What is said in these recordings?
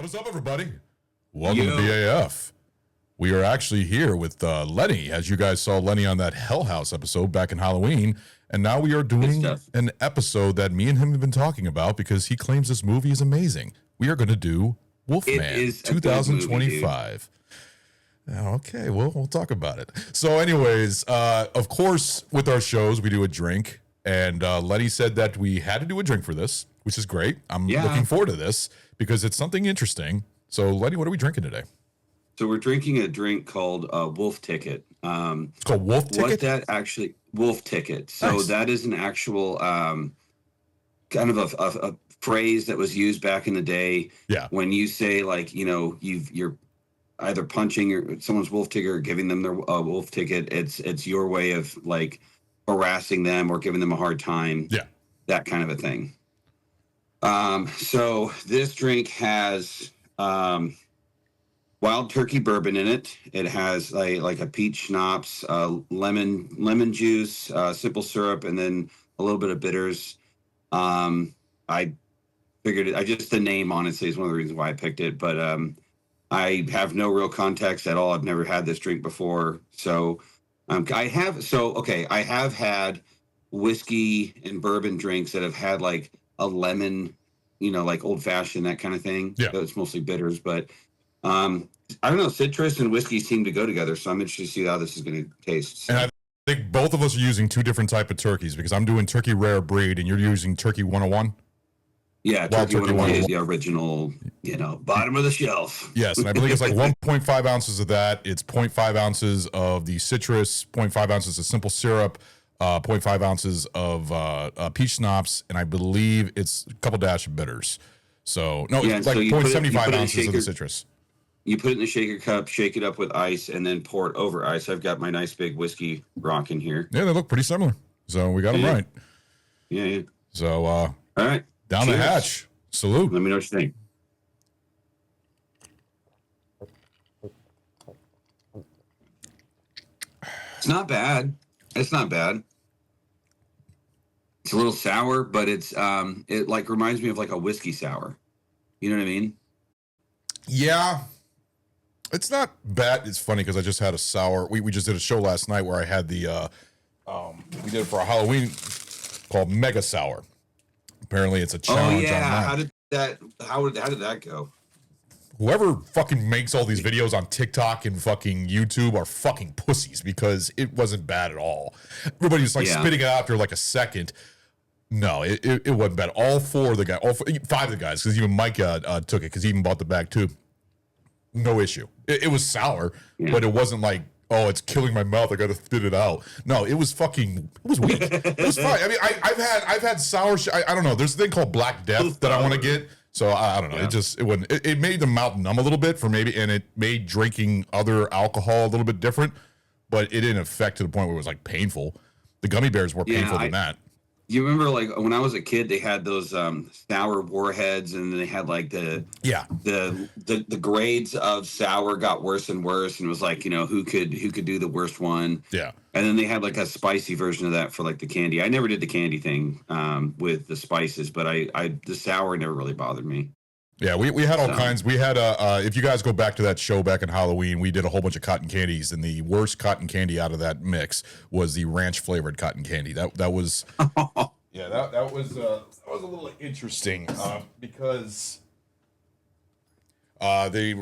What is up, everybody? Welcome to BAF. We are actually here with Lenny, as you guys saw Lenny on that Hell House episode back in Halloween, and now we are doing an episode that me and him have been talking about because he claims this movie is amazing. We are going to do Wolfman 2025. Okay, well, we'll talk about it. So anyways, of course, with our shows, we do a drink, and Lenny said that we had to do a drink for this, which is great. I'm looking forward to this because it's something interesting. So Lenny, what are we drinking today? So we're drinking a drink called Wolf Ticket. It's called Wolf Ticket? What that actually, Wolf Ticket. So that is an actual kind of a phrase that was used back in the day. Yeah. When you say, like, you know, you're either punching someone's wolf ticket or giving them their wolf ticket. It's your way of, like, harassing them or giving them a hard time. Yeah. That kind of a thing. So this drink has wild turkey bourbon in it. It has like a peach schnapps, lemon juice, simple syrup, and then a little bit of bitters. I figured the name honestly is one of the reasons why I picked it, but I have no real context at all. I've never had this drink before. So I have had whiskey and bourbon drinks that have had like a lemon, you know, like old fashioned, that kind of thing. Yeah. It's mostly bitters, but I don't know. Citrus and whiskey seem to go together. So I'm interested to see how this is going to taste. And I think both of us are using two different type of turkeys because I'm doing turkey rare breed and you're using turkey 101. Yeah, turkey 101 is the original, you know, bottom of the shelf. Yes, and I believe it's like 1.5 ounces of that. It's 0.5 ounces of the citrus, 0.5 ounces of simple syrup, 0.5 ounces of peach schnapps, and I believe it's a couple dash of bitters. So, no, it's like 0.75 ounces of the citrus. You put it in the shaker cup, shake it up with ice, and then pour it over ice. I've got my nice big whiskey rock in here. Yeah, they look pretty similar. So we got them right. Yeah. So, all right. Down the hatch. Salute. Let me know what you think. It's not bad. It's not bad. It's a little sour, but it like reminds me of like a whiskey sour. You know what I mean? Yeah. It's not bad. It's funny because I just had a sour. We just did a show last night where I had the we did it for a Halloween called Mega Sour. Apparently it's a challenge. Oh yeah, on that. How did that go? Whoever fucking makes all these videos on TikTok and fucking YouTube are fucking pussies because it wasn't bad at all. Everybody's like spitting it out after like a second. No, it wasn't bad. All five of the guys, because even Mike took it because he even bought the bag too. No issue. It was sour, but it wasn't like, oh, it's killing my mouth, I gotta spit it out. No, it was weak. It was fine. I mean, I've had sour shit. I don't know. There's a thing called Black Death that I want to get. So I don't know. Yeah. It made the mouth numb a little bit for maybe, and it made drinking other alcohol a little bit different, but it didn't affect to the point where it was like painful. The gummy bears were painful than that. You remember, like, when I was a kid, they had those sour warheads, and they had like Yeah. the grades of sour got worse and worse, and it was like, who could do the worst one. Yeah. And then they had like a spicy version of that for like the candy. I never did the candy thing with the spices, but I the sour never really bothered me. Yeah, we had all kinds. We had if you guys go back to that show back in Halloween, we did a whole bunch of cotton candies, and the worst cotton candy out of that mix was the ranch flavored cotton candy. That was yeah, that was a little interesting because the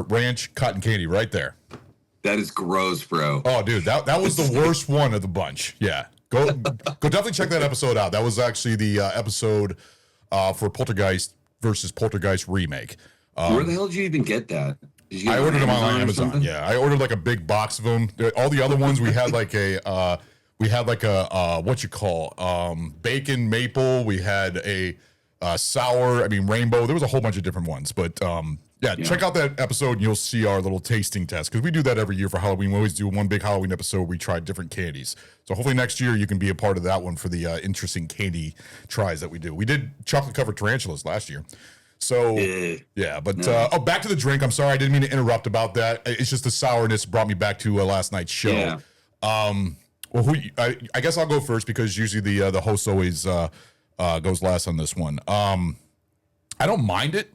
ranch cotton candy right there. That is gross, bro. Oh, dude, that was the worst one of the bunch. Yeah, go definitely check that episode out. That was actually the episode for Poltergeist versus Poltergeist remake. Where the hell did you even get that? I ordered them on Amazon. Yeah, I ordered like a big box of them. All the other ones we had like a what you call bacon maple. We had a sour. I mean rainbow. There was a whole bunch of different ones, but yeah, check out that episode and you'll see our little tasting test because we do that every year for Halloween. We always do one big Halloween episode where we try different candies. So hopefully next year you can be a part of that one for the interesting candy tries that we do. We did chocolate covered tarantulas last year. So yeah, but back to the drink. I'm sorry, I didn't mean to interrupt about that. It's just the sourness brought me back to last night's show. Yeah. Well, I guess I'll go first because usually the host always goes last on this one. I don't mind it.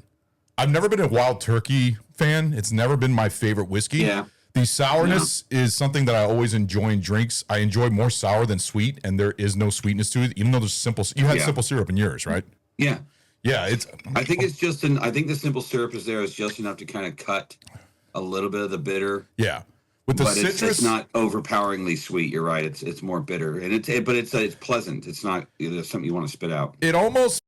I've never been a Wild Turkey fan. It's never been my favorite whiskey. Yeah. The sourness is something that I always enjoy in drinks. I enjoy more sour than sweet, and there is no sweetness to it, even though there's simple. You had simple syrup in yours, right? Yeah. Yeah, I think it's just I think the simple syrup is there is just enough to kind of cut a little bit of the bitter. Yeah, with the citrus, it's not overpoweringly sweet. You're right. It's more bitter, and it's pleasant. It's not something you want to spit out. It almost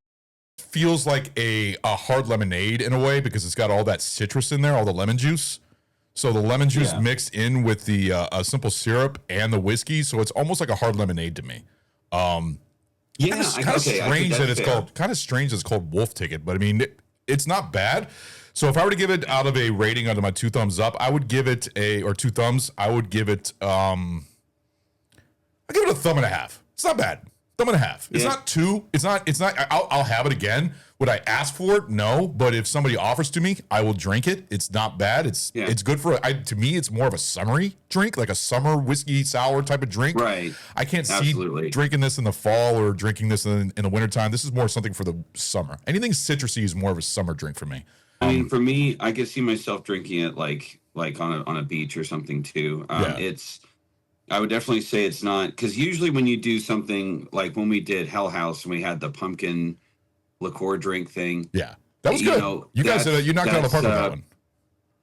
feels like a hard lemonade in a way because it's got all that citrus in there, all the lemon juice. So the lemon juice mixed in with the simple syrup and the whiskey, so it's almost like a hard lemonade to me. Yeah, kind of strange that it's called. Kind of strange that it's called Wolf Ticket, but I mean, it's not bad. So if I were to give it out of a rating under my 2 thumbs up, I would give it or 2 thumbs. I would give it. I give it a thumb and a half. It's not bad. Thumb and a half. It's not 2. It's not. I'll have it again. Would I ask for it? No. But if somebody offers to me, I will drink it. It's not bad. It's good for. To me, it's more of a summery drink, like a summer whiskey sour type of drink. Right. I can't see drinking this in the fall or drinking this in the wintertime. This is more something for the summer. Anything citrusy is more of a summer drink for me. I mean, for me, I could see myself drinking it like on a beach or something too. I would definitely say it's not, because usually when you do something like when we did Hell House and we had the pumpkin liqueur drink thing. Yeah, that was good. You guys you knocked out the park with that one.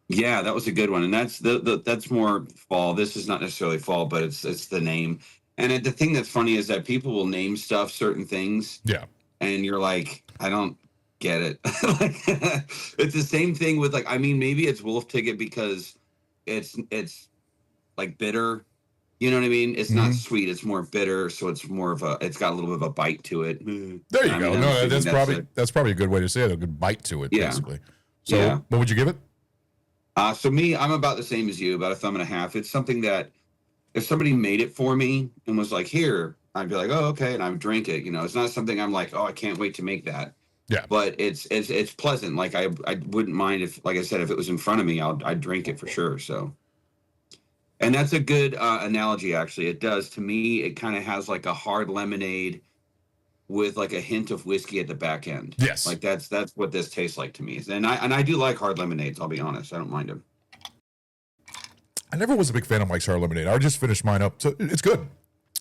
Yeah, that was a good one, and that's more fall. This is not necessarily fall, but it's the name. And the thing that's funny is that people will name stuff certain things. Yeah, and you're like, I don't get it. It's the same thing with like, I mean, maybe it's Wolf Ticket because it's like bitter. You know what I mean? It's not sweet. It's more bitter, so it's more of it's got a little bit of a bite to it. There you go. No, that's probably a good way to say it. A good bite to it, basically. So, what would you give it? So me, I'm about the same as you, about a thumb and a half. It's something that if somebody made it for me and was like, here, I'd be like, oh, okay, and I would drink it. It's not something I'm like, oh, I can't wait to make that. Yeah. But it's pleasant. Like I wouldn't mind if, like I said, if it was in front of me, I'd drink it for sure. So. And that's a good analogy, actually. It does. To me, it kind of has like a hard lemonade with like a hint of whiskey at the back end. Yes. Like that's what this tastes like to me. And I do like hard lemonades, I'll be honest. I don't mind them. I never was a big fan of Mike's hard lemonade. I would just finish mine up. So it's good.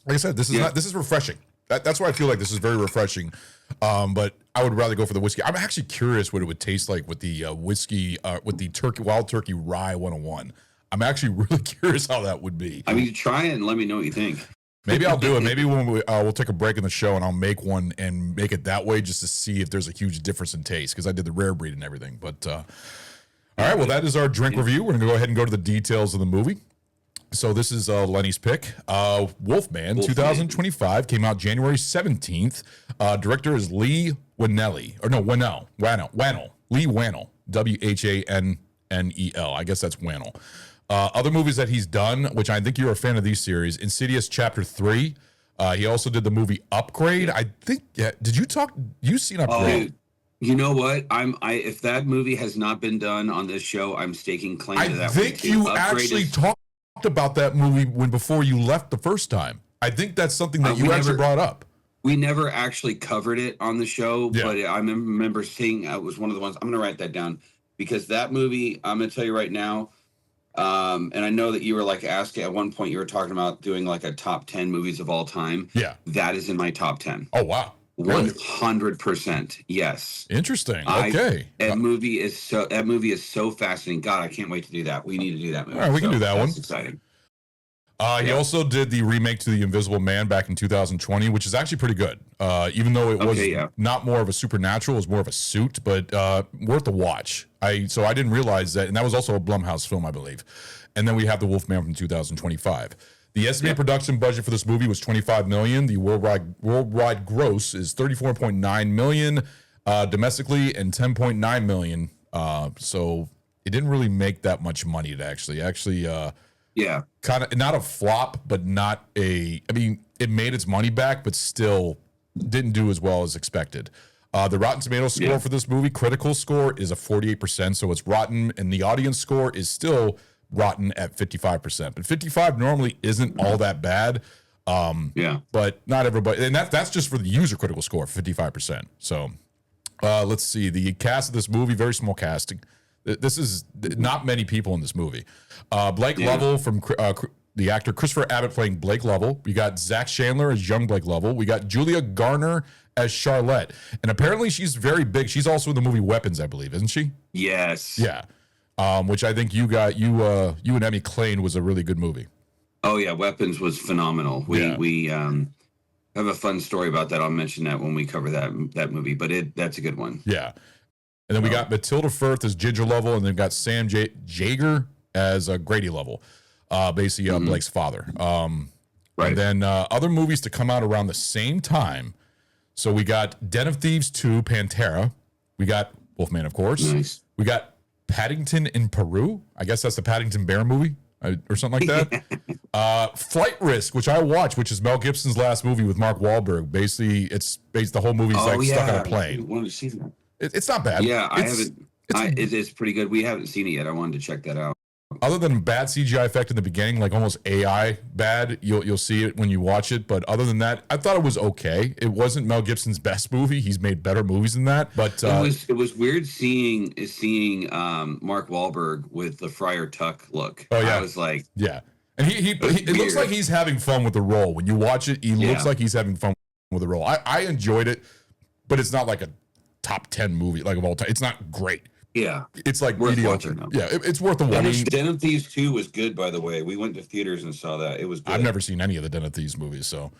Like I said, this is refreshing. That's why I feel like this is very refreshing. But I would rather go for the whiskey. I'm actually curious what it would taste like with the whiskey, with the Wild Turkey Rye 101. I'm actually really curious how that would be. I mean, try it and let me know what you think. Maybe I'll do it. Maybe when we'll take a break in the show and I'll make one and make it that way just to see if there's a huge difference in taste because I did the rare breed and everything. But all right, well, that is our drink review. We're going to go ahead and go to the details of the movie. So this is Lenny's pick. Wolfman 2025 came out January 17th. Director is Lee Whannell. Lee Whannell. Whannell. I guess that's Whannell. Other movies that he's done, which I think you're a fan of these series, Insidious Chapter 3, He also did the movie Upgrade. I think. Yeah. Did you talk? You seen Upgrade? You know what? If that movie has not been done on this show, I'm staking claim to that. I think you actually talked about that movie before you left the first time. I think that's something that you actually brought up. We never actually covered it on the show, but I remember seeing it was one of the ones. I'm going to write that down because that movie, I'm going to tell you right now, and I know that you were like asking at one point, you were talking about doing like a top 10 movies of all time. Yeah. That is in my top 10. Oh, wow. 100%. Yes. Interesting. Okay. That movie is so fascinating. God, I can't wait to do that. We need to do that movie. All right, we can do that one. That's exciting. He also did the remake to The Invisible Man back in 2020, which is actually pretty good. Even though it was not more of a supernatural, it was more of a suit, but worth a watch. So I didn't realize that, and that was also a Blumhouse film, I believe. And then we have The Wolfman from 2025. The estimated production budget for this movie was $25 million. The worldwide gross is $34.9 million domestically and $10.9 million. So it didn't really make that much money. Kind of not a flop, but not a. I mean, it made its money back, but still didn't do as well as expected. The Rotten Tomatoes score for this movie, critical score, is a 48%. So it's rotten, and the audience score is still rotten at 55%. But 55 normally isn't all that bad. But not everybody, and that's just for the user critical score, 55%. So let's see the cast of this movie. Very small casting. This is not many people in this movie. Blake Lovell from the actor Christopher Abbott playing Blake Lovell. We got Zach Chandler as young Blake Lovell. We got Julia Garner as Charlotte. And apparently she's very big. She's also in the movie Weapons, I believe, isn't she? Yes. Yeah. Which I think you and Emmy claimed was a really good movie. Oh yeah, Weapons was phenomenal. We have a fun story about that. I'll mention that when we cover that movie, but that's a good one. Yeah. And then we got Matilda Firth as Ginger Lovell, and then got Sam Jaeger as Grady Lovell, basically Blake's father. Right. And then other movies to come out around the same time. So we got Den of Thieves 2, Pantera. We got Wolfman, of course. Nice. We got Paddington in Peru. I guess that's the Paddington Bear movie or something like that. Flight Risk, which I watched, which is Mel Gibson's last movie with Mark Wahlberg. Basically, the whole movie's stuck on a plane. I wanted to see that. It's not bad. Yeah, I haven't. It's pretty good. We haven't seen it yet. I wanted to check that out. Other than bad CGI effect in the beginning, like almost AI bad, you'll see it when you watch it. But other than that, I thought it was okay. It wasn't Mel Gibson's best movie. He's made better movies than that. But it was weird seeing Mark Wahlberg with the Friar Tuck look. Oh yeah, I was like, yeah. And it looks like he's having fun with the role. When you watch it, he looks like he's having fun with the role. I enjoyed it, but it's not like a top 10 movie like of all time. It's not great. Yeah, it's like worth mediocre. Yeah, it's worth a watch. Den of Thieves 2 was good, by the way. We went to theaters and saw that. It was good. I've never seen any of the Den of Thieves movies, so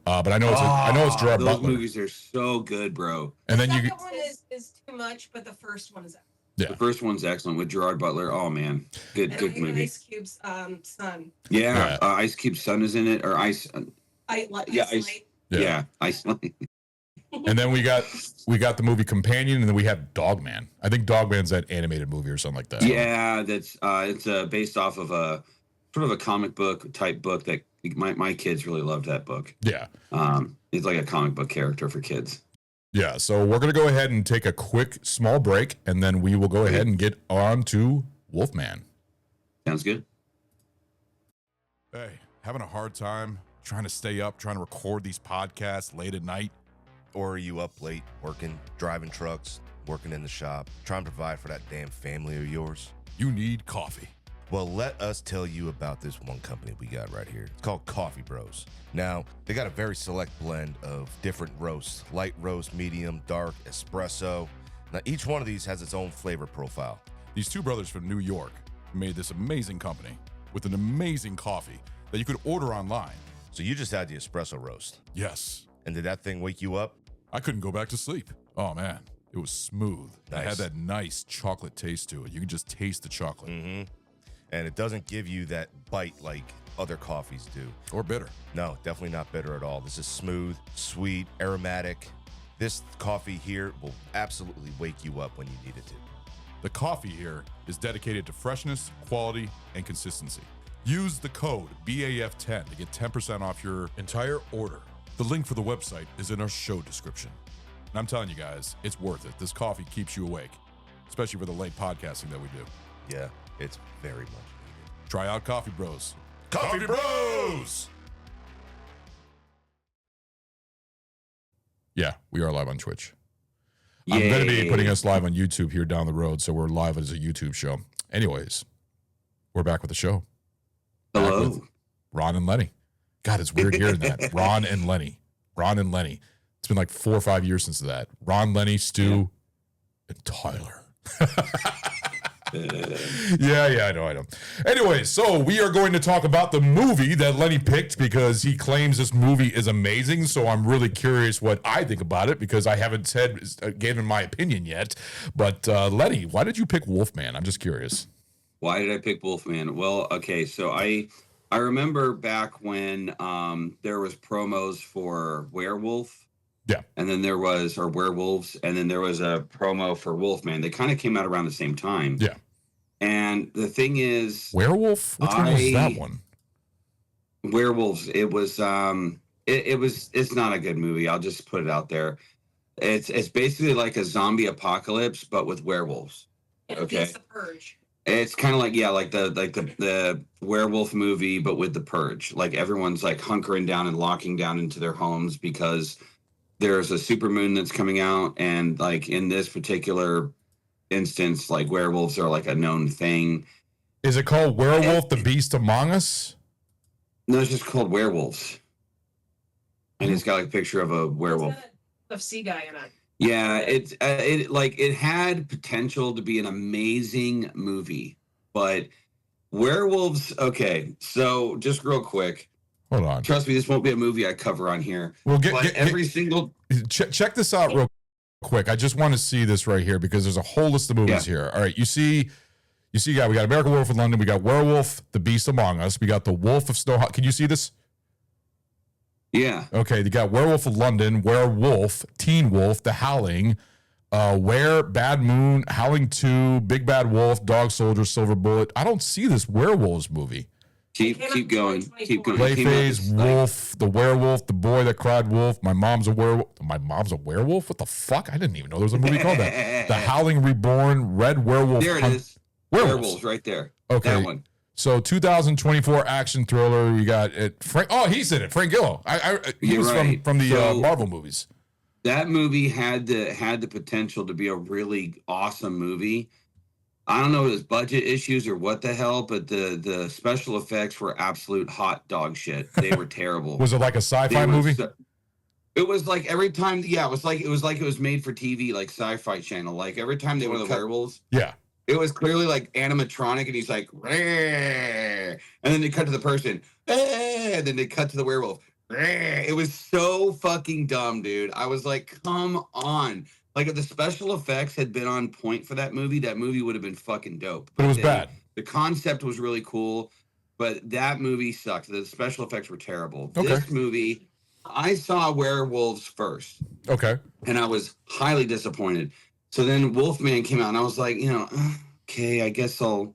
but I know it's Gerard those Butler. Those movies are so good, bro. And then the second one is too much, but the first one is excellent. Yeah. The first one's excellent with Gerard Butler. Oh man, good movie. Ice Cube's son. Yeah, Ice Cube's son is in it, or Ice. Ice Light. Yeah, Ice Light. And then we got the movie Companion, and then we have Dogman. I think Dogman's that animated movie or something like that. Yeah, that's it's based off of a sort of a comic book type book that my kids really loved that book. Yeah. It's like a comic book character for kids. Yeah, so we're gonna go ahead and take a quick small break, and then we will go ahead and get on to Wolfman. Sounds good. Hey, having a hard time trying to stay up, trying to record these podcasts late at night? Or are you up late, working, driving trucks, working in the shop, trying to provide for that damn family of yours? You need coffee. Well, let us tell you about this one company we got right here. It's called Coffee Bros. Now, they got a very select blend of different roasts: light roast, medium, dark, espresso. Now, each one of these has its own flavor profile. These two brothers from New York made this amazing company with an amazing coffee that you could order online. So you just had the espresso roast. Yes. And did that thing wake you up? I couldn't go back to sleep. Oh man, it was smooth. Nice. It had that nice chocolate taste to it. You can just taste the chocolate. Mm-hmm. And it doesn't give you that bite like other coffees do. Or bitter. No, definitely not bitter at all. This is smooth, sweet, aromatic. This coffee here will absolutely wake you up when you need it to. The coffee here is dedicated to freshness, quality, and consistency. Use the code BAF10 to get 10% off your entire order. The link for the website is in our show description. And I'm telling you guys, it's worth it. This coffee keeps you awake, especially for the late podcasting that we do. Yeah, it's very much needed. Try out Coffee Bros. Coffee Bros! Yeah, we are live on Twitch. Yay. I'm going to be putting us live on YouTube here down the road, so we're live as a YouTube show. Anyways, we're back with the show. Hello. With Ron and Lenny. God, it's weird hearing that. Ron and Lenny. Ron and Lenny. It's been like 4 or 5 years since that. Ron, Lenny, Stu, and Tyler. Yeah, I know. Anyway, so we are going to talk about the movie that Lenny picked because he claims this movie is amazing. So I'm really curious what I think about it because I haven't given my opinion yet. But Lenny, why did you pick Wolfman? I'm just curious. Why did I pick Wolfman? Well, okay, so I remember back when there was promos for Werewolf. Yeah. And then there was, or Werewolves, and then there was a promo for Wolfman. They kind of came out around the same time. Yeah. And the thing is, Werewolf? Which one was that one? Werewolves. It was it's not a good movie. I'll just put it out there. It's basically like a zombie apocalypse, but with werewolves. Okay. It's The Purge. It's kind of like the werewolf movie, but with the Purge. Like everyone's like hunkering down and locking down into their homes because there's a supermoon that's coming out, and like in this particular instance, like werewolves are like a known thing. Is it called Werewolf the Beast Among Us? No, it's just called Werewolves. And it's got like a picture of a werewolf. UFC guy in it. Yeah, it had potential to be an amazing movie, but werewolves. Okay, so just real quick. Hold on. Trust me, this won't be a movie I cover on here. Well, check this out real quick. I just want to see this right here because there's a whole list of movies here. All right, you see, we got American Werewolf in London. We got Werewolf, The Beast Among Us. We got The Wolf of Snow. Can you see this? Yeah. Okay, you got Werewolf of London, Werewolf, Teen Wolf, The Howling, Bad Moon, Howling 2, Big Bad Wolf, Dog Soldier, Silver Bullet. I don't see this Werewolves movie. Keep going. Clayface, Wolf, The Werewolf, The Boy That Cried Wolf, My Mom's a Werewolf. My Mom's a Werewolf? What the fuck? I didn't even know there was a movie called that. The Howling Reborn, Red Werewolf. There it is. Werewolves right there. Okay. That one. So 2024 action thriller. We got it. Frank. Oh, he's in it. Frank Gillo. He was right. from the Marvel movies. That movie had the potential to be a really awesome movie. I don't know if it was budget issues or what the hell, but the special effects were absolute hot dog shit. They were terrible. Was it like a sci-fi movie? It was like every time. Yeah, it was like it was made for TV, like Sci-Fi Channel. Like every time they were the werewolves. Yeah. It was clearly like animatronic, and he's like, and then they cut to the person, and then they cut to the werewolf. It was so fucking dumb, dude. I was like, come on. Like if the special effects had been on point for that movie would have been fucking dope. But it was bad. The concept was really cool, but that movie sucked. The special effects were terrible. Okay. This movie, I saw Werewolves first. Okay. And I was highly disappointed. So then Wolfman came out, and I was like, okay, I guess I'll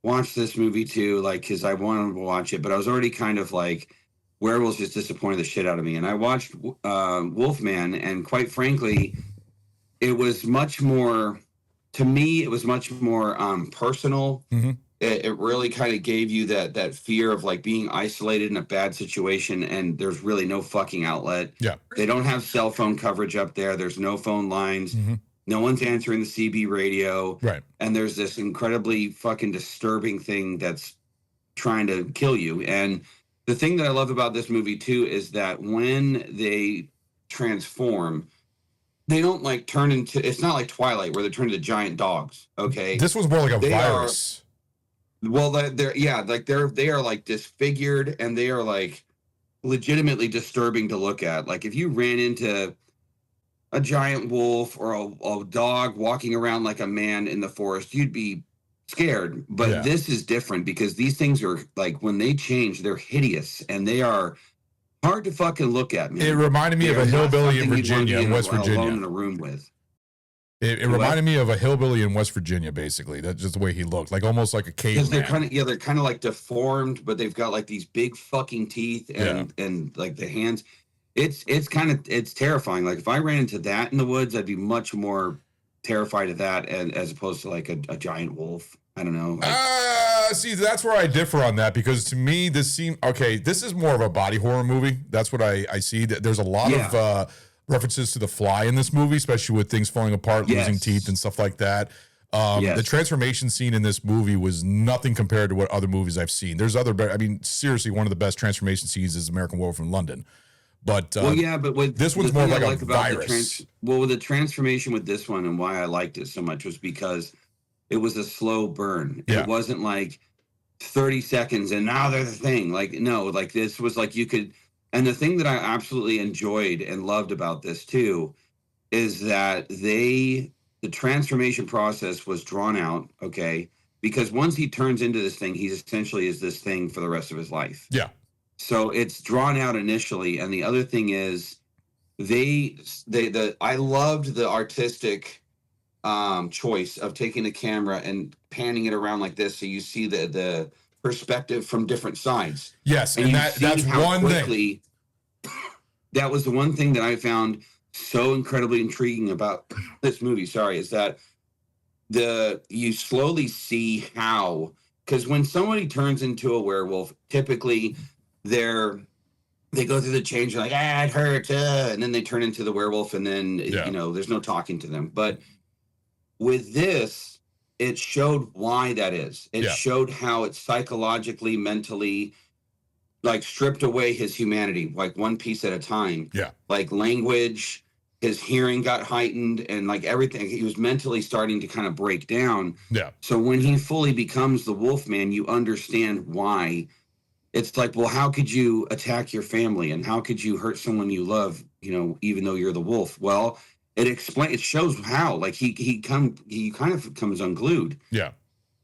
watch this movie too, like, because I wanted to watch it, but I was already kind of like, Werewolves just disappointed the shit out of me. And I watched Wolfman, and quite frankly, it was much more, to me, it was much more personal. Mm-hmm. It really kind of gave you that fear of like being isolated in a bad situation, and there's really no fucking outlet. Yeah. They don't have cell phone coverage up there. There's no phone lines. Mm-hmm. No one's answering the CB radio. Right. And there's this incredibly fucking disturbing thing that's trying to kill you. And the thing that I love about this movie too is that when they transform, they don't like turn into, it's not like Twilight where they turn into giant dogs. Okay. This was more like a virus. They are like disfigured, and they are like legitimately disturbing to look at. Like if you ran into a giant wolf or a dog walking around like a man in the forest, you'd be scared. But this is different because these things are like, when they change, they're hideous, and they are hard to fucking look at, man. It reminded me of a hillbilly in Virginia, West Virginia. Alone in a room with. It reminded me of a hillbilly in West Virginia, basically. That's just the way he looked, like almost like a caveman. They're kind of like deformed, but they've got like these big fucking teeth and like the hands. it's terrifying. Like if I ran into that in the woods, I'd be much more terrified of that, and as opposed to like a giant wolf. I don't know. See, that's where I differ on that, because to me, this is more of a body horror movie. That's what I see. There's a lot of references to The Fly in this movie, especially with things falling apart, losing teeth and stuff like that. The transformation scene in this movie was nothing compared to what other movies I've seen. There's I mean, seriously, one of the best transformation scenes is American Werewolf in London. But but this one's more like a virus. With the transformation with this one, and why I liked it so much was because it was a slow burn. Yeah. It wasn't like 30 seconds and now they're the thing. Like, no, like this was like you could. And the thing that I absolutely enjoyed and loved about this too is that the transformation process was drawn out. Okay. Because once he turns into this thing, he's essentially is this thing for the rest of his life. Yeah. So it's drawn out initially. And the other thing is I loved the artistic choice of taking the camera and panning it around like this, so you see the perspective from different sides. Yes, and that's one thing. That was the one thing that I found so incredibly intriguing about this movie. Sorry, is that you slowly see how, because when somebody turns into a werewolf, typically they go through the change, like it hurts, and then they turn into the werewolf, and then there's no talking to them, but with this, it showed why that is. It showed how it psychologically, mentally, like stripped away his humanity, like one piece at a time. Yeah. Like language, his hearing got heightened, and like everything, he was mentally starting to kind of break down. Yeah. So when he fully becomes the Wolfman, you understand why. It's like, well, how could you attack your family, and how could you hurt someone you love, even though you're the wolf? Well, it shows how, like he kind of comes unglued. Yeah.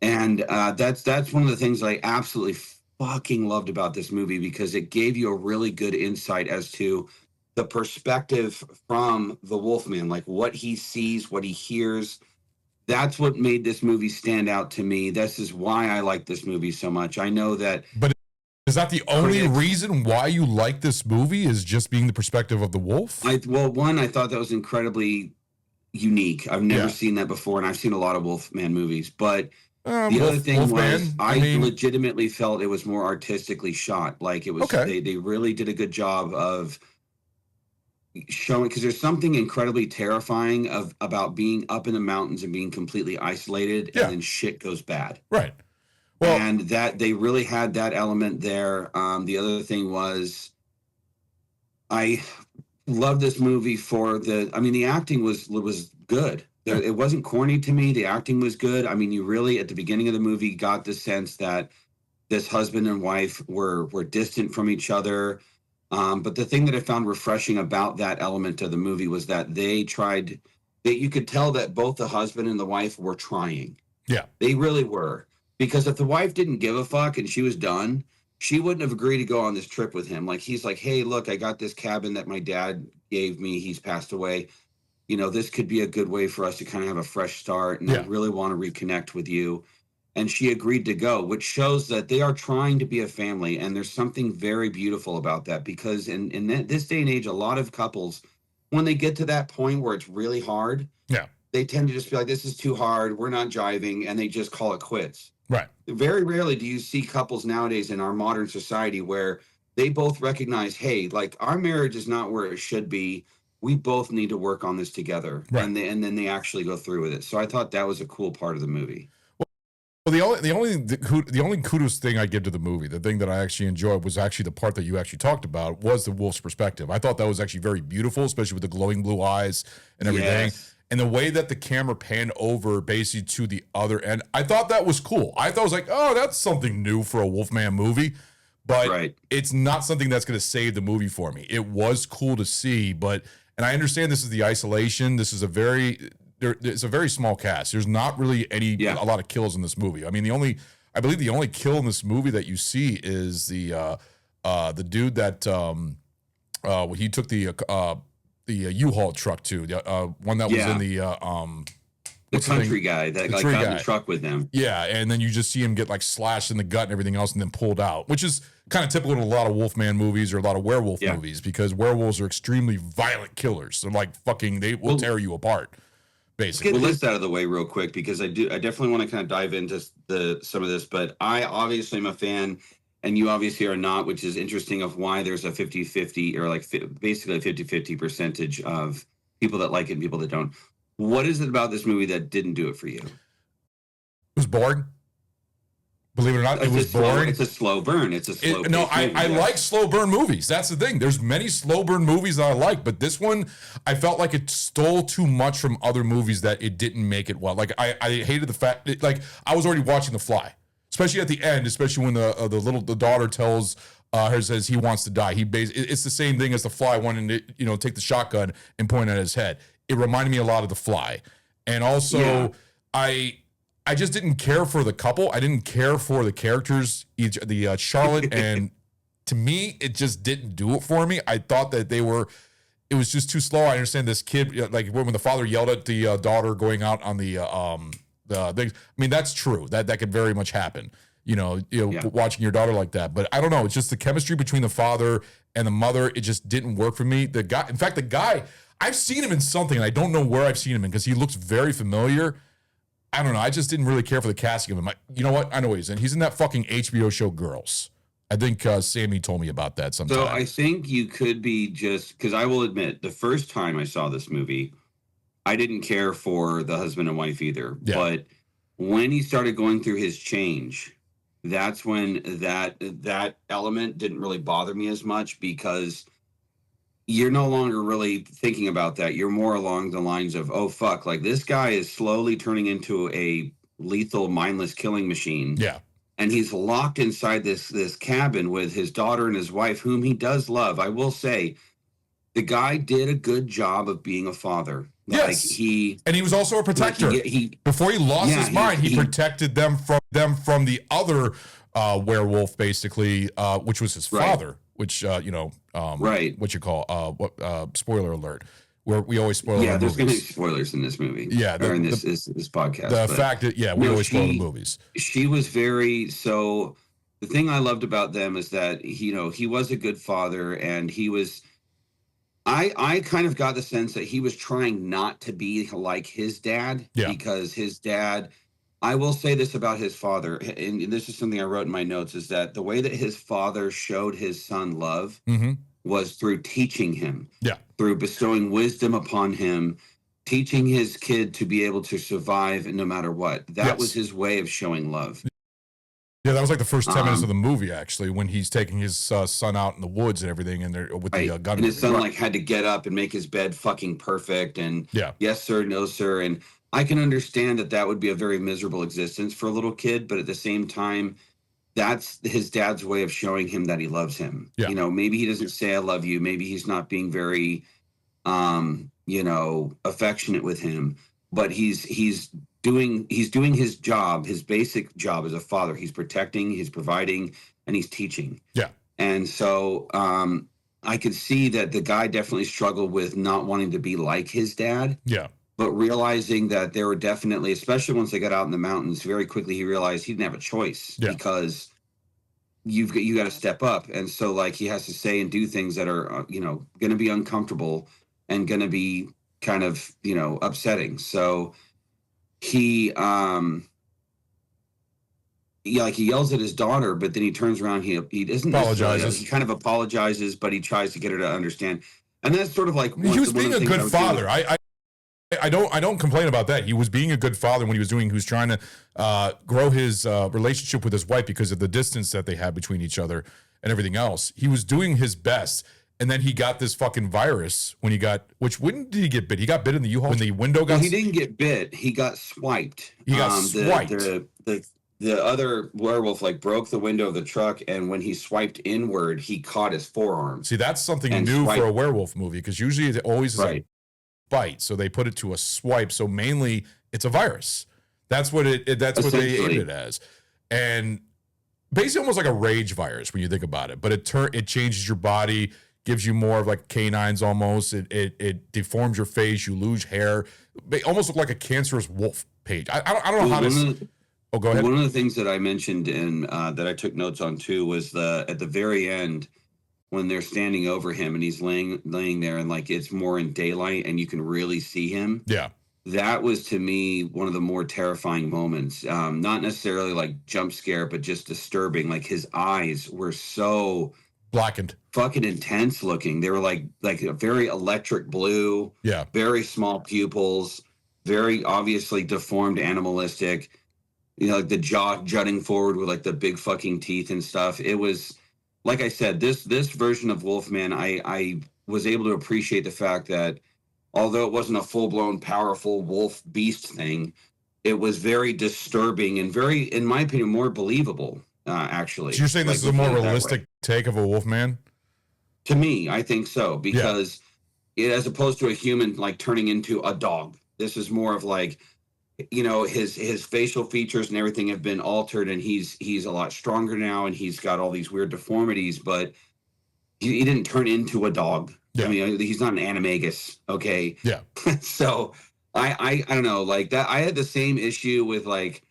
And that's one of the things I absolutely fucking loved about this movie, because it gave you a really good insight as to the perspective from the Wolfman, like what he sees, what he hears. That's what made this movie stand out to me. This is why I like this movie so much. I know that. But is that the only reason why you like this movie, is just being the perspective of the wolf? I thought that was incredibly unique. I've never seen that before, and I've seen a lot of Wolfman movies. But the other thing was, I legitimately felt it was more artistically shot. Like it was, they really did a good job of showing, because there's something incredibly terrifying about being up in the mountains and being completely isolated, and then shit goes bad. Right. Well, and that they really had that element there. The other thing was, I love this movie for the acting was good. It wasn't corny to me. The acting was good. I mean, you really, at the beginning of the movie, got the sense that this husband and wife were distant from each other. But the thing that I found refreshing about that element of the movie was that you could tell that both the husband and the wife were trying. Yeah. They really were. Because if the wife didn't give a fuck and she was done, she wouldn't have agreed to go on this trip with him. Like, he's like, hey, look, I got this cabin that my dad gave me. He's passed away. This could be a good way for us to kind of have a fresh start. And I really want to reconnect with you. And she agreed to go, which shows that they are trying to be a family. And there's something very beautiful about that, because in this day and age, a lot of couples, when they get to that point where it's really hard, they tend to just be like, this is too hard, we're not jiving, and they just call it quits. Right. Very rarely do you see couples nowadays in our modern society where they both recognize, hey, like, our marriage is not where it should be. We both need to work on this together. Right. And then they actually go through with it. So I thought that was a cool part of the movie. Well, the only kudos thing I give to the movie, the thing that I actually enjoyed, was actually the part that you actually talked about, was the wolf's perspective. I thought that was actually very beautiful, especially with the glowing blue eyes and everything. Yes. And the way that the camera panned over basically to the other end, I thought that was cool. I thought it was like, oh, that's something new for a Wolfman movie. But it's not something that's going to save the movie for me. It was cool to see, and I understand this is the isolation. This is it's a very small cast. There's not really a lot of kills in this movie. I mean, I believe the only kill in this movie that you see is the dude that he took the U-Haul truck to, one that was in the country guy that got in the truck with them. Yeah, and then you just see him get like slashed in the gut and everything else, and then pulled out, which is kind of typical in a lot of Wolfman movies or a lot of werewolf Yeah. movies, because werewolves are extremely violent killers. They're like fucking, they will tear you apart, Let's basically. get this out of the way real quick, because I definitely want to kind of dive into some of this, but I obviously am a fan, and you obviously are not, which is interesting, of why there's a 50-50 or like basically a 50-50 percentage of people that like it and people that don't. What is it about this movie that didn't do it for you? It was boring. Believe it or not, it was boring. It's a slow burn. It's a slow burn. No, I like slow burn movies. That's the thing. There's many slow burn movies that I like, but this one, I felt like it stole too much from other movies that it didn't make it well. Like I hated the fact, like I was already watching The Fly, especially at the end, especially when the daughter tells her, says he wants to die. It's the same thing as The Fly wanting to take the shotgun and point at his head. It reminded me a lot of The Fly, and also I just didn't care for the couple. I didn't care for the characters, the Charlotte, and to me, it just didn't do it for me. I thought that it was just too slow. I understand this kid, like when the father yelled at the daughter going out on the thing. I mean, that's true. That could very much happen. Watching your daughter like that. But I don't know. It's just the chemistry between the father and the mother. It just didn't work for me. The guy, I've seen him in something, and I don't know where I've seen him in because he looks very familiar. I don't know. I just didn't really care for the casting of him. You know what? I know what he's in. He's in that fucking HBO show Girls. I think Sammy told me about that sometime. So I think you could be just, because I will admit, the first time I saw this movie, I didn't care for the husband and wife either. Yeah. But when he started going through his change, that's when that element didn't really bother me as much, because you're no longer really thinking about that. You're more along the lines of, oh, fuck, like this guy is slowly turning into a lethal, mindless killing machine. Yeah. And he's locked inside this cabin with his daughter and his wife, whom he does love. I will say, the guy did a good job of being a father. Yes. And he was also a protector. Before he lost his mind, he protected them from the other werewolf, basically, which was his father. Which what you call spoiler alert, where we always spoil. Yeah, there's going to be spoilers in this movie. Yeah, in this podcast. The fact that we always spoil the movies. She was so. The thing I loved about them is that he was a good father, and he was. I kind of got the sense that he was trying not to be like his dad, because his dad. I will say this about his father, and this is something I wrote in my notes, is that the way that his father showed his son love was through teaching him, through bestowing wisdom upon him, teaching his kid to be able to survive no matter what. That was his way of showing love. Yeah, that was like the first 10 minutes of the movie, actually, when he's taking his son out in the woods and everything, and they're with the gun. And his son had to get up and make his bed fucking perfect, and yes sir, no sir, and I can understand that would be a very miserable existence for a little kid, but at the same time, that's his dad's way of showing him that he loves him. Yeah. Maybe he doesn't say I love you. Maybe he's not being very, affectionate with him, but he's doing his job, his basic job as a father. He's protecting, he's providing, and he's teaching. Yeah. And so I could see that the guy definitely struggled with not wanting to be like his dad. Yeah. But realizing that there were definitely, especially once they got out in the mountains, very quickly he realized he didn't have a choice, because you got to step up. And so he has to say and do things that are, going to be uncomfortable and going to be kind of, upsetting. So he yells at his daughter, but then he turns around, he doesn't apologizes. He kind of apologizes, but he tries to get her to understand. And that's sort of like, he was being a good father. I don't complain about that. He was being a good father when he was trying to grow his relationship with his wife because of the distance that they had between each other and everything else. He was doing his best. And then he got this fucking virus when when did he get bit? He got bit in the U-Haul when the window got... Well, he didn't get bit. He got swiped. He got swiped. The other werewolf broke the window of the truck, and when he swiped inward, he caught his forearm. See, that's something new for a werewolf movie, because usually it always is a bite, so they put it to a swipe. So mainly it's a virus. That's what that's what they aimed it as, and basically almost like a rage virus when you think about it. But it changes your body, gives you more of canines almost. It deforms your face. You lose hair. They almost look like a cancerous wolf page. I don't know how to. Oh, go ahead. One of the things that I mentioned in that I took notes on too was at the very end when they're standing over him and he's laying there and like it's more in daylight and you can really see him. Yeah. That was to me one of the more terrifying moments. Not necessarily like jump scare, but just disturbing. Like his eyes were so blackened, fucking intense looking. They were like a very electric blue. Yeah. Very small pupils, very obviously deformed, animalistic. You know, like the jaw jutting forward with like the big fucking teeth and stuff. It was, like I said, this version of Wolfman, I was able to appreciate the fact that although it wasn't a full-blown powerful wolf beast thing, it was very disturbing and very, in my opinion, more believable, actually. So you're saying this is a more realistic take of a Wolfman? To me, I think so, because as opposed to a human like turning into a dog, this is more of like, you know, his facial features and everything have been altered, and he's a lot stronger now, and he's got all these weird deformities, but he didn't turn into a dog. I mean, he's not an animagus, okay? Yeah. So I don't know, like that. I had the same issue with like,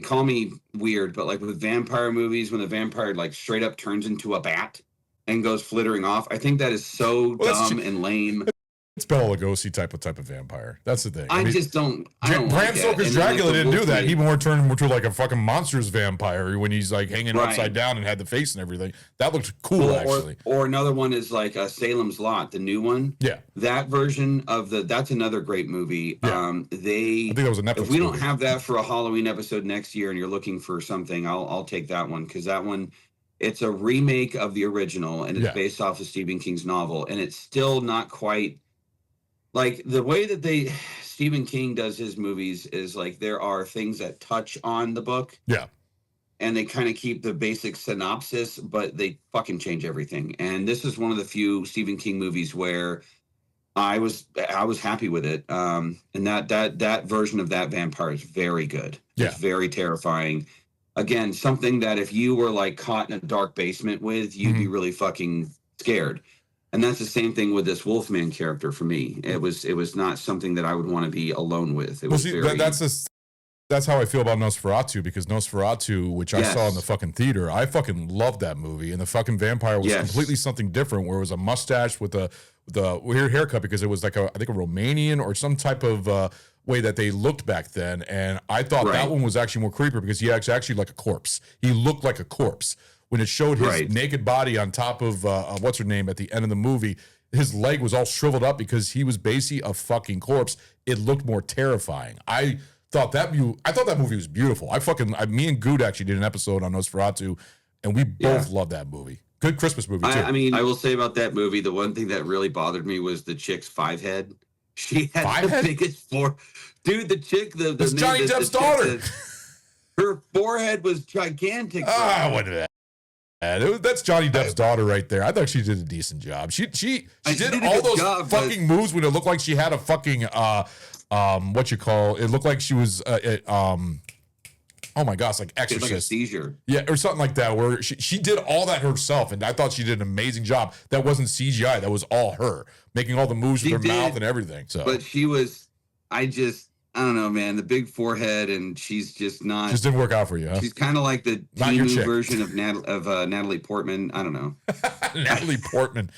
call me weird, but like with vampire movies, when the vampire like straight up turns into a bat and goes flittering off. I think that is so dumb and lame. It's Bela Lugosi type of vampire. That's the thing. I mean, just don't. Bram Stoker's Dracula didn't do that. He more turned him into like a fucking monstrous vampire when he's like hanging upside down and had the face and everything. That looked cool, actually. Or another one is like Salem's Lot, the new one. Yeah. That version of that's another great movie. Yeah. I think that was a Netflix If we don't movie. have that for a Halloween episode next year and you're looking for something, I'll take that one, because that one, it's a remake of the original and it's based off of Stephen King's novel, and it's still not quite like the way that Stephen King does his movies is like there are things that touch on the book. Yeah. And they kind of keep the basic synopsis, but they fucking change everything. And this is one of the few Stephen King movies where I was happy with it. And that version of that vampire is very good. Yeah. It's very terrifying. Again, something that if you were like caught in a dark basement with, you'd be really fucking scared. And that's the same thing with this Wolfman character for me. It was not something that I would want to be alone with. It was that's how I feel about Nosferatu, because Nosferatu, which I saw in the fucking theater, I fucking loved that movie, and the fucking vampire was completely something different, where it was a mustache with the weird haircut, because it was like I think a Romanian or some type of way that they looked back then, and I thought that one was actually more creepier because he actually like a corpse. He looked like a corpse. When it showed his naked body on top of what's her name at the end of the movie, his leg was all shriveled up because he was basically a fucking corpse. It looked more terrifying. I thought that movie was beautiful. Me and Good actually did an episode on Nosferatu, and we both loved that movie. Good Christmas movie too. I mean, I will say about that movie, the one thing that really bothered me was the chick's five head. She had the biggest dude. The chick, that's Johnny Depp's daughter. Her forehead was gigantic. What is that? That's Johnny Depp's daughter right there. I thought she did a decent job. She did all those fucking moves when it looked like she had a fucking it looked like she was oh my gosh, like Exorcist, like a seizure, or something like that, where she did all that herself, and I thought she did an amazing job. That wasn't CGI. That was all her making all the moves with her mouth and everything. So, but she was, I don't know, man. The big forehead, and she's just not. Just didn't work out for you, huh? She's kind of like the teen version of Natalie Portman. I don't know. Natalie Portman.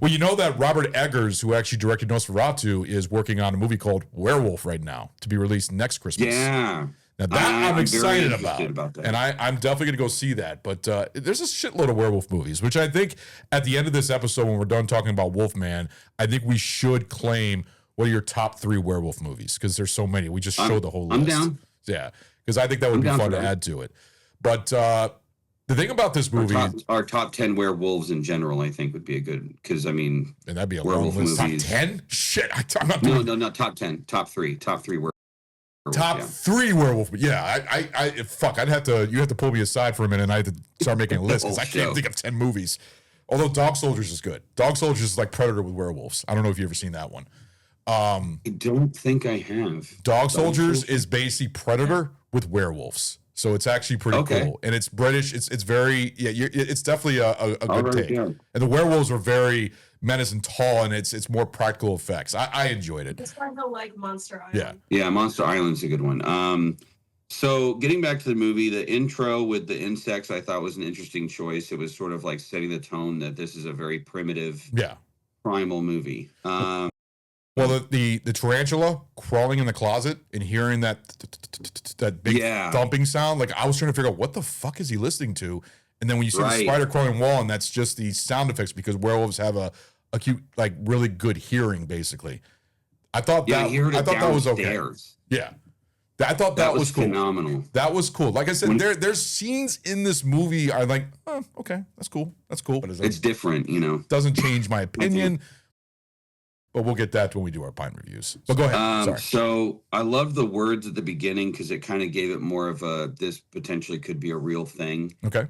Well, you know that Robert Eggers, who actually directed Nosferatu, is working on a movie called Werewolf right now to be released next Christmas. Yeah. Now that I'm excited about that. And I'm definitely going to go see that. But there's a shitload of werewolf movies, which I think at the end of this episode, when we're done talking about Wolfman, I think we should claim what are your top 3 werewolf movies, because there's so many. We just showed the whole list. I'm down. Yeah, because I think that would be fun to add to it. But the thing about this movie, our top 10 werewolves in general, I think would be a good, because I mean, and that'd be a werewolf list. Top 10? Shit, I'm not doing. No, top 10, top 3 werewolves. Top 3 werewolf. Yeah, I'd have to. You have to pull me aside for a minute, and I have to start making a list because I can't think of 10 movies. Although Dog Soldiers is good. Dog Soldiers is like Predator with werewolves. I don't know if you've ever seen that one. I don't think I have. Dog Soldiers is basically Predator with werewolves, so it's actually pretty cool, and it's British. It's very it's definitely a good take. Yeah. And the werewolves are very menace and tall, and it's more practical effects. I enjoyed it. It's kind of like Monster Island. Yeah, Monster Island's a good one. So getting back to the movie, the intro with the insects, I thought was an interesting choice. It was sort of like setting the tone that this is a very primitive, Yeah. primal movie. Well, the tarantula crawling in the closet and hearing that big thumping sound, like I was trying to figure out what the fuck is he listening to, and then when you see the spider crawling wall, and that's just the sound effects because werewolves have a cute, like really good hearing, basically. I thought that was okay. Yeah. I thought that was cool. Phenomenal. That was cool. Like I said, there's scenes in this movie are like, oh, okay, that's cool. That's cool. But it's different, you know. Doesn't change my opinion. But we'll get that when we do our Pine reviews. But go ahead. Sorry. So I love the words at the beginning because it kind of gave it more of a this potentially could be a real thing. Okay.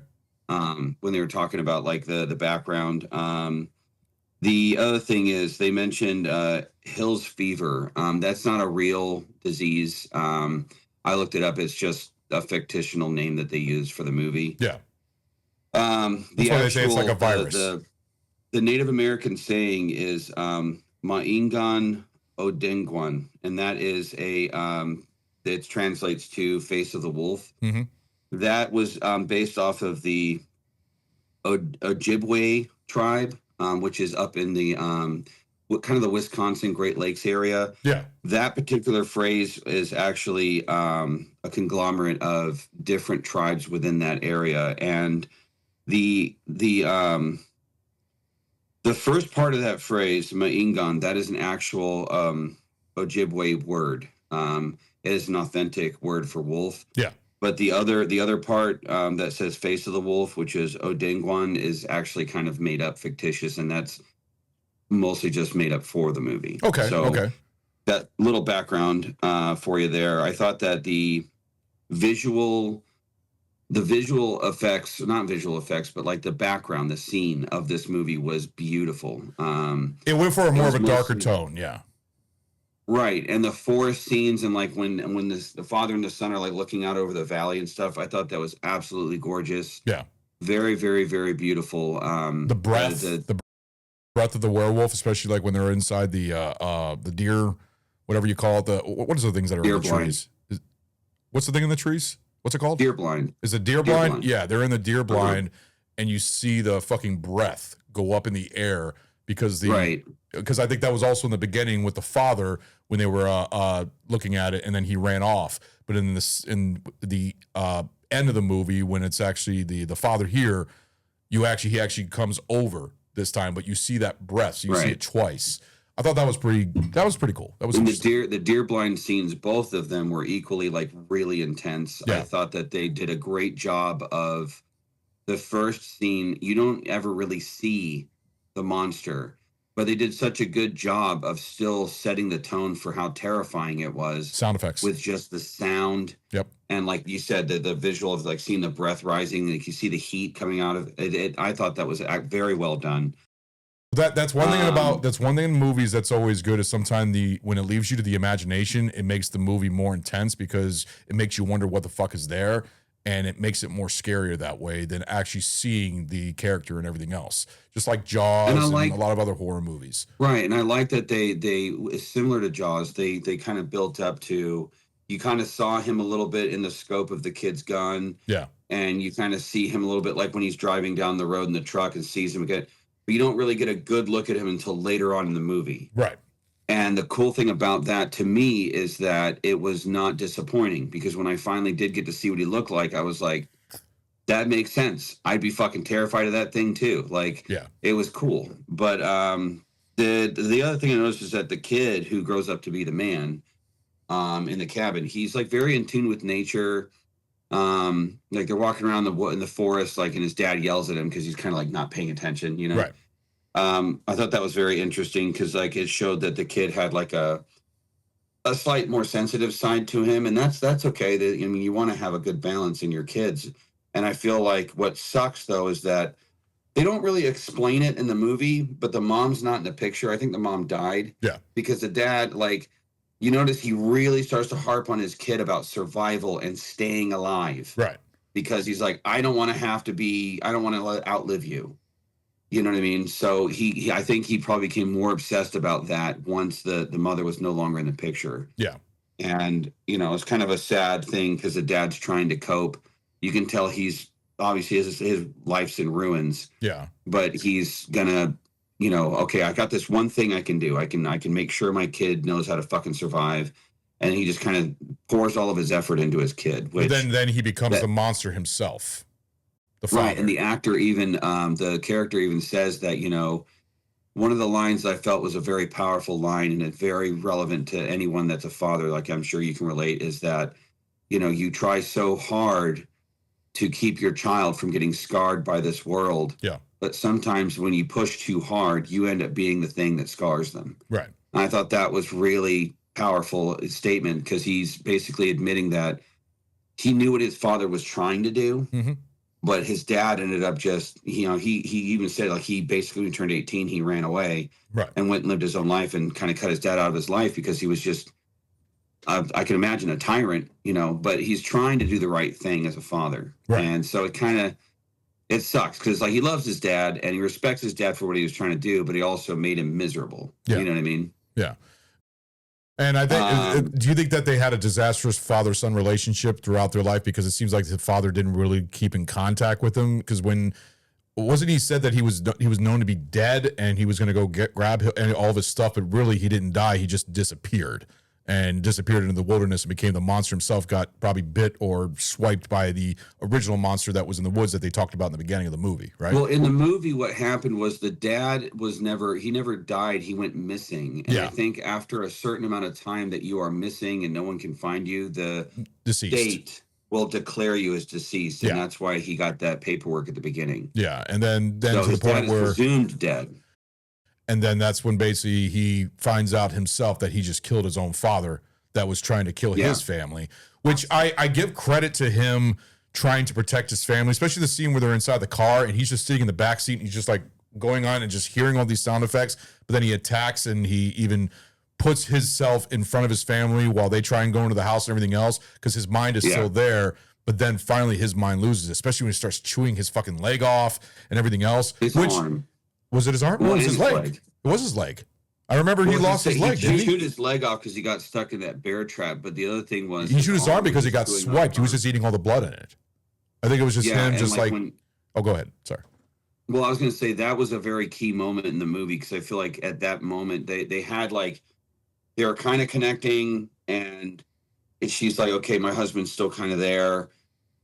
When they were talking about like the background. The other thing is they mentioned Hill's fever. That's not a real disease. I looked it up. It's just a fictional name that they use for the movie. Yeah. That's why they say it's like a virus. The Native American saying is Maingan Odengwan, and that is it translates to face of the wolf. Mm-hmm. That was based off of the Ojibwe tribe. Which is up in the kind of the Wisconsin Great Lakes area. Yeah. That particular phrase is actually a conglomerate of different tribes within that area. And the first part of that phrase, Maingan, that is an actual Ojibwe word. It is an authentic word for wolf. Yeah. But the other part that says face of the wolf, which is Odengwan, is actually kind of made up, fictitious, and that's mostly just made up for the movie. Okay. So okay. That little background for you there. I thought that the visual effects, not visual effects, but like the background, the scene of this movie was beautiful. It went for more of a darker tone. Yeah. Right, and the forest scenes and like when the father and the son are like looking out over the valley and stuff, I thought that was absolutely gorgeous. Yeah, very, very, very beautiful. The breath of the werewolf, especially like when they're inside the deer, whatever you call it. What is the things that are in the trees? What's the thing in the trees? What's it called? Deer blind. Is it deer blind? Yeah, they're in the deer blind, and you see the fucking breath go up in the air because because I think that was also in the beginning with the father when they were looking at it, and then he ran off. But in the end of the movie, when it's actually the father here, he actually comes over this time, but you see that breath, so you see it twice. I thought that was pretty cool. That was the deer blind scenes. Both of them were equally like really intense. Yeah. I thought that they did a great job of the first scene. You don't ever really see the monster, but they did such a good job of still setting the tone for how terrifying it was. Sound effects with just the sound. Yep. And like you said, the visual of like seeing the breath rising, like you see the heat coming out of it. I thought that was very well done. That's one thing in movies that's always good is sometimes when it leaves you to the imagination, it makes the movie more intense because it makes you wonder what the fuck is there. And it makes it more scarier that way than actually seeing the character and everything else. Just like Jaws and a lot of other horror movies. Right. And I like that they similar to Jaws, they kind of built up to, you kind of saw him a little bit in the scope of the kid's gun. Yeah. And you kind of see him a little bit like when he's driving down the road in the truck and sees him again. But you don't really get a good look at him until later on in the movie. Right. And the cool thing about that to me is that it was not disappointing, because when I finally did get to see what he looked like, I was like, that makes sense. I'd be fucking terrified of that thing too. Like, yeah, it was cool. But the other thing I noticed is that the kid who grows up to be the man in the cabin, he's like very in tune with nature. Like they're walking around in the forest, like, and his dad yells at him because he's kind of like not paying attention, you know? Right. I thought that was very interesting because like it showed that the kid had like a slight more sensitive side to him, and that's okay. I mean, you want to have a good balance in your kids. And I feel like what sucks though is that they don't really explain it in the movie, but the mom's not in the picture. I think the mom died. Yeah. Because the dad, like, you notice he really starts to harp on his kid about survival and staying alive. Right. Because he's like, I don't want to outlive you. You know what I mean? So I think he probably became more obsessed about that once the mother was no longer in the picture. Yeah. And, you know, it's kind of a sad thing because the dad's trying to cope. You can tell he's obviously his life's in ruins. Yeah. But he's gonna, you know, okay, I got this one thing I can do. I can make sure my kid knows how to fucking survive. And he just kind of pours all of his effort into his kid. Which But then he becomes the monster himself. The father. Right. And the actor even, the character even says that, you know, one of the lines I felt was a very powerful line, and it's very relevant to anyone that's a father, like I'm sure you can relate, is that, you know, you try so hard to keep your child from getting scarred by this world. Yeah. But sometimes when you push too hard, you end up being the thing that scars them. Right. And I thought that was really powerful statement because he's basically admitting that he knew what his father was trying to do. Mm-hmm. But his dad ended up just, you know, he even said, like, he basically, when he turned 18, he ran away and went and lived his own life and kind of cut his dad out of his life because he was just, I can imagine, a tyrant, you know, but he's trying to do the right thing as a father. Right. And so it sucks because, like, he loves his dad and he respects his dad for what he was trying to do, but he also made him miserable. Yeah. You know what I mean? Yeah. And I think, do you think that they had a disastrous father-son relationship throughout their life? Because it seems like the father didn't really keep in contact with him. Because wasn't he said that he was known to be dead and he was going to go grab all of his stuff, but really he didn't die. He just disappeared into the wilderness and became the monster himself, got probably bit or swiped by the original monster that was in the woods that they talked about in the beginning of the movie, right? Well, in the movie, what happened was the dad never died. He went missing. And I think after a certain amount of time that you are missing and no one can find you, the deceased state will declare you as deceased. And that's why he got that paperwork at the beginning. Yeah. And then so to the point where presumed dead. And then that's when basically he finds out himself that he just killed his own father that was trying to kill his family, which I give credit to him trying to protect his family, especially the scene where they're inside the car and he's just sitting in the back seat and he's just like going on and just hearing all these sound effects. But then he attacks and he even puts himself in front of his family while they try and go into the house and everything else because his mind is still there. But then finally his mind loses, especially when he starts chewing his fucking leg off and everything else. His arm. Was it his arm? Well, it was his leg. It was his leg. I remember he lost his leg. He chewed his leg off because he got stuck in that bear trap. But the other thing was he chewed his arm because he got swiped. He was just eating all the blood in it. I think it was just him, just like. Oh, go ahead. Sorry. Well, I was going to say that was a very key moment in the movie because I feel like at that moment they had like they were kind of connecting, and she's like, okay, my husband's still kind of there.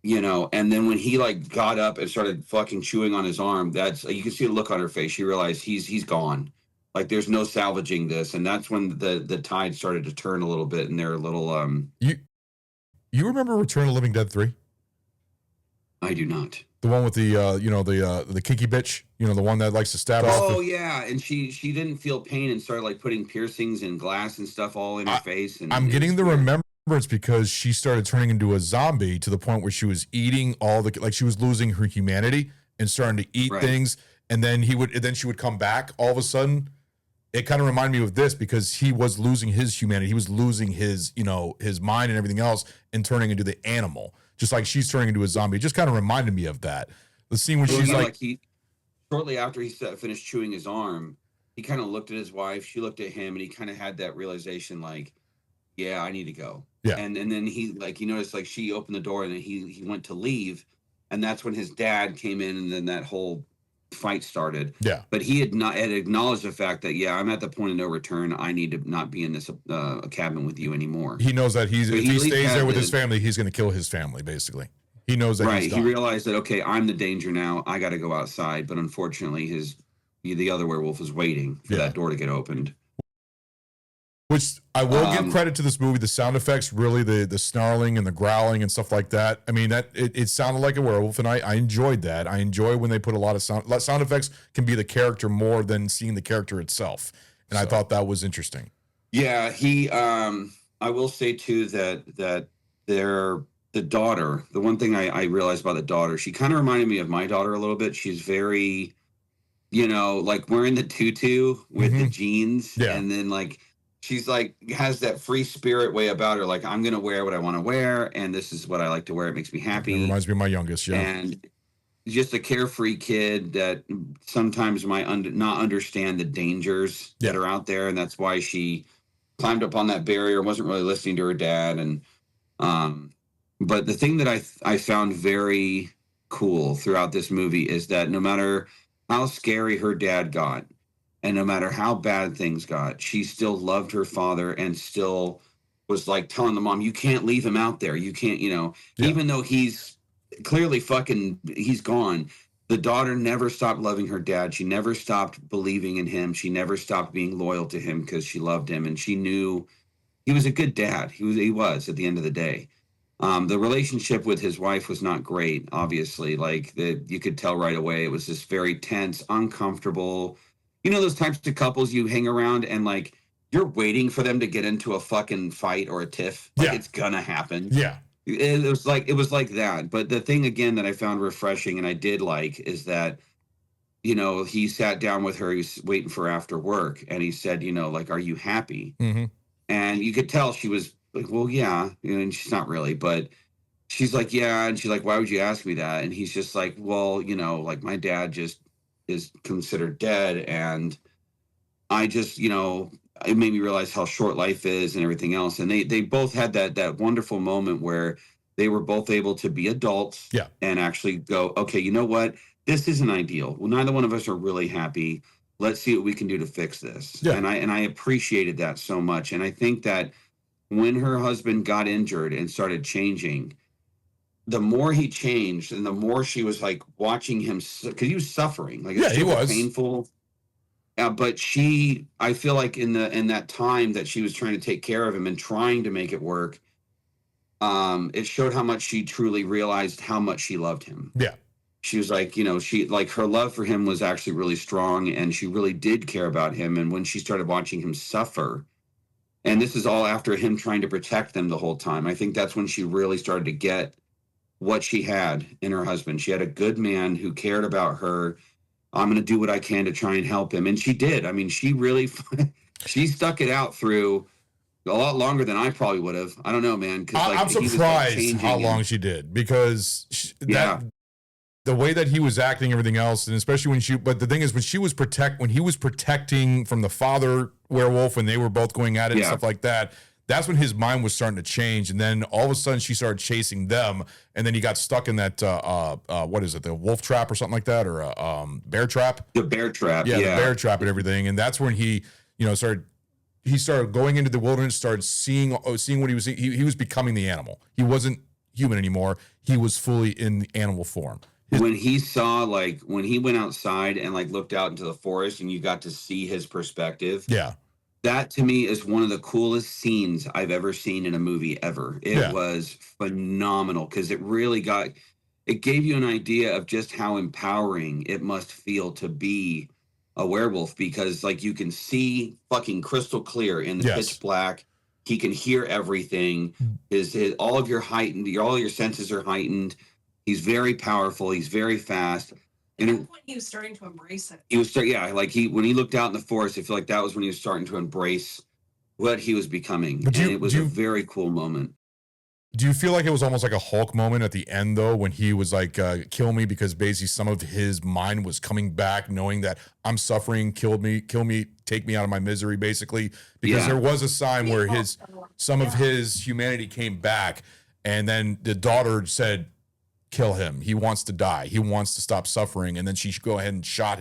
You know, and then when he like got up and started fucking chewing on his arm, that's you can see the look on her face. She realized he's gone. Like there's no salvaging this, and that's when the tide started to turn a little bit, and they're a little You remember Return of the Living Dead 3? I do not. The one with the the kinky bitch, the one that likes to stab. Oh yeah, and she didn't feel pain and started like putting piercings and glass and stuff all in her face. And I'm getting the remembrance because she started turning into a zombie to the point where she was eating she was losing her humanity and starting to eat things, and then she would come back all of a sudden. It kind of reminded me of this because he was losing his humanity, he was losing his his mind and everything else, and turning into the animal, just like she's turning into a zombie. It just kind of reminded me of that. The scene when she's like shortly after he finished chewing his arm, he kind of looked at his wife, she looked at him, and he kind of had that realization like, yeah, I need to go. Yeah. And then he noticed like she opened the door and then he went to leave, and that's when his dad came in, and then that whole fight started. Yeah. But he had acknowledged the fact that I'm at the point of no return. I need to not be in this cabin with you anymore. He knows that if he stays there with his family, he's going to kill his family. Basically, he knows that. Right. He realized that I'm the danger now. I got to go outside. But unfortunately, the other werewolf is waiting for that door to get opened. Which I will give credit to this movie. The sound effects, really, the snarling and the growling and stuff like that. I mean, that it sounded like a werewolf, and I enjoyed that. I enjoy when they put a lot of sound effects can be the character more than seeing the character itself. And I thought that was interesting. Yeah, I will say too that the daughter. The one thing I realized about the daughter, she kind of reminded me of my daughter a little bit. She's very, like wearing the tutu with the jeans, and then like. She's like has that free spirit way about her. Like, I'm going to wear what I want to wear, and this is what I like to wear. It makes me happy. It reminds me of my youngest, yeah. And just a carefree kid that sometimes might not understand the dangers that are out there, and that's why she climbed up on that barrier, wasn't really listening to her dad. And but the thing that I found very cool throughout this movie is that no matter how scary her dad got, and no matter how bad things got, she still loved her father and still was like telling the mom, "You can't leave him out there. You can't, even though he's clearly he's gone." The daughter never stopped loving her dad. She never stopped believing in him. She never stopped being loyal to him because she loved him, and she knew he was a good dad. He was at the end of the day. The relationship with his wife was not great, obviously. Like you could tell right away. It was just very tense, uncomfortable. Those types of couples you hang around and like you're waiting for them to get into a fucking fight or a tiff. Like it's gonna happen. Yeah. It was like that. But the thing again that I found refreshing and I did like is that, he sat down with her, he was waiting for after work, and he said, like, "Are you happy?" Mm-hmm. And you could tell she was like, "Well, yeah," and she's not really, but she's like, "Yeah," and she's like, "Why would you ask me that?" And he's just like, "Well, like my dad just is considered dead, and I just, it made me realize how short life is and everything else." And they both had that wonderful moment where they were both able to be adults and actually go, "Okay, you know what? This isn't ideal. Well, neither one of us are really happy. Let's see what we can do to fix this." Yeah. And I appreciated that so much. And I think that when her husband got injured and started changing, the more he changed and the more she was like watching him, because he was suffering. Like he was painful. But I feel like in that time that she was trying to take care of him and trying to make it work, it showed how much she truly realized how much she loved him. Yeah. She was like, her love for him was actually really strong, and she really did care about him. And when she started watching him suffer, and this is all after him trying to protect them the whole time, I think that's when she really started to get what she had in her husband. She had a good man who cared about her. I'm going to do what I can to try and help him. And she did. I mean, she really, she stuck it out through a lot longer than I probably would have. I don't know, man. I'm surprised how long she did, because the way that he was acting, everything else, and especially but the thing is, when he was protecting from the father werewolf, when they were both going at it and stuff like that, that's when his mind was starting to change. And then all of a sudden she started chasing them, and then he got stuck in that what is it, the wolf trap or something like that, or bear trap? The bear trap. The bear trap and everything. And that's when he started going into the wilderness, started seeing what he was seeing. He was becoming the animal. He wasn't human anymore. He was fully in the animal form. When he saw, like, when he went outside and like looked out into the forest and you got to see his perspective. Yeah. That to me is one of the coolest scenes I've ever seen in a movie ever. It was phenomenal, because it gave you an idea of just how empowering it must feel to be a werewolf, because like you can see fucking crystal clear in the pitch black. He can hear everything. All your senses are heightened. He's very powerful. He's very fast. And at that point, he was starting to embrace it. When he looked out in the forest, I feel like that was when he was starting to embrace what he was becoming. It was a very cool moment. Do you feel like it was almost like a Hulk moment at the end, though, when he was like, kill me, because basically some of his mind was coming back, knowing that I'm suffering, kill me, take me out of my misery, basically, because there was a time where some of his humanity came back, and then the daughter said, kill him. He wants to die. He wants to stop suffering. And then she go ahead and shot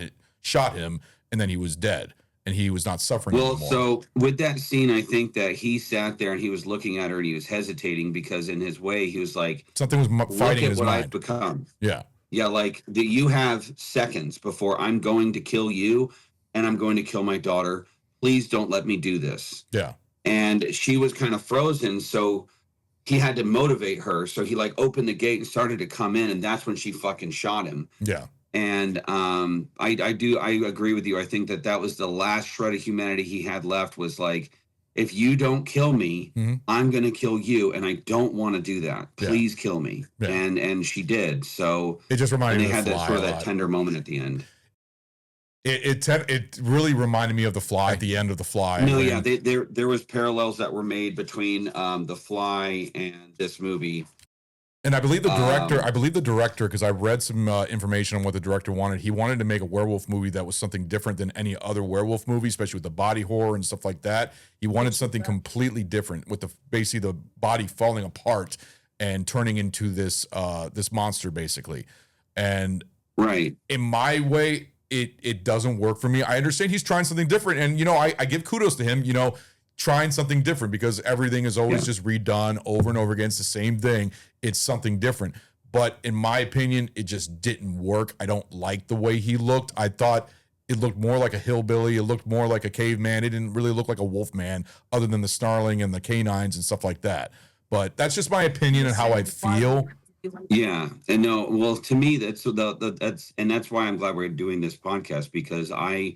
him, and then he was dead, and he was not suffering anymore. So with that scene, I think that he sat there and he was looking at her and he was hesitating, because in his way, he was like, something was fighting his mind. I've become. Yeah. Yeah. Like you have seconds before I'm going to kill you and I'm going to kill my daughter. Please don't let me do this. Yeah. And she was kind of frozen. So he had to motivate her. So he like opened the gate and started to come in, and that's when she fucking shot him. Yeah. And I agree with you. I think that was the last shred of humanity he had left, was like, if you don't kill me, I'm going to kill you. And I don't want to do that. Please kill me. Yeah. And she did. So it just reminded me of the Fly. They had that tender moment at the end. It really reminded me of The Fly, at the end of The Fly. No, yeah, there was parallels that were made between The Fly and this movie. And I believe the director, because I read some information on what the director wanted. He wanted to make a werewolf movie that was something different than any other werewolf movie, especially with the body horror and stuff like that. He wanted something completely different, with basically the body falling apart and turning into this this monster, basically. And right, in my way, it doesn't work for me. I understand he's trying something different, and I give kudos to him. Trying something different, because everything is always just redone over and over again. It's the same thing. It's something different. But in my opinion, it just didn't work. I don't like the way he looked. I thought it looked more like a hillbilly. It looked more like a caveman. It didn't really look like a wolf man, other than the snarling and the canines and stuff like that. But that's just my opinion and how I feel. Yeah, and no, well, to me, that's why I'm glad we're doing this podcast, because I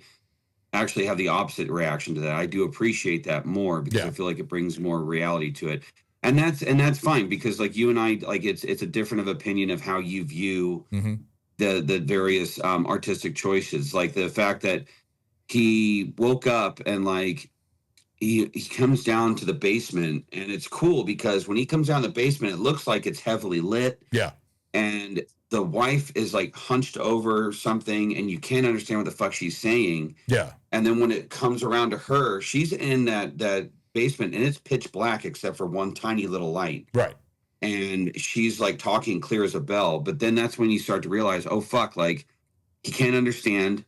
actually have the opposite reaction to that. I do appreciate that more, because I feel like it brings more reality to it. And that's fine, because like you and I, like it's a different of opinion of how you view the various artistic choices. Like the fact that he woke up and like he comes down to the basement, and it's cool because when he comes down the basement, it looks like it's heavily lit. Yeah. And the wife is like hunched over something, and you can't understand what the fuck she's saying. Yeah. And then when it comes around to her, she's in that basement, and it's pitch black except for one tiny little light. Right. And she's like talking clear as a bell. But then that's when you start to realize, oh fuck, like he can't understand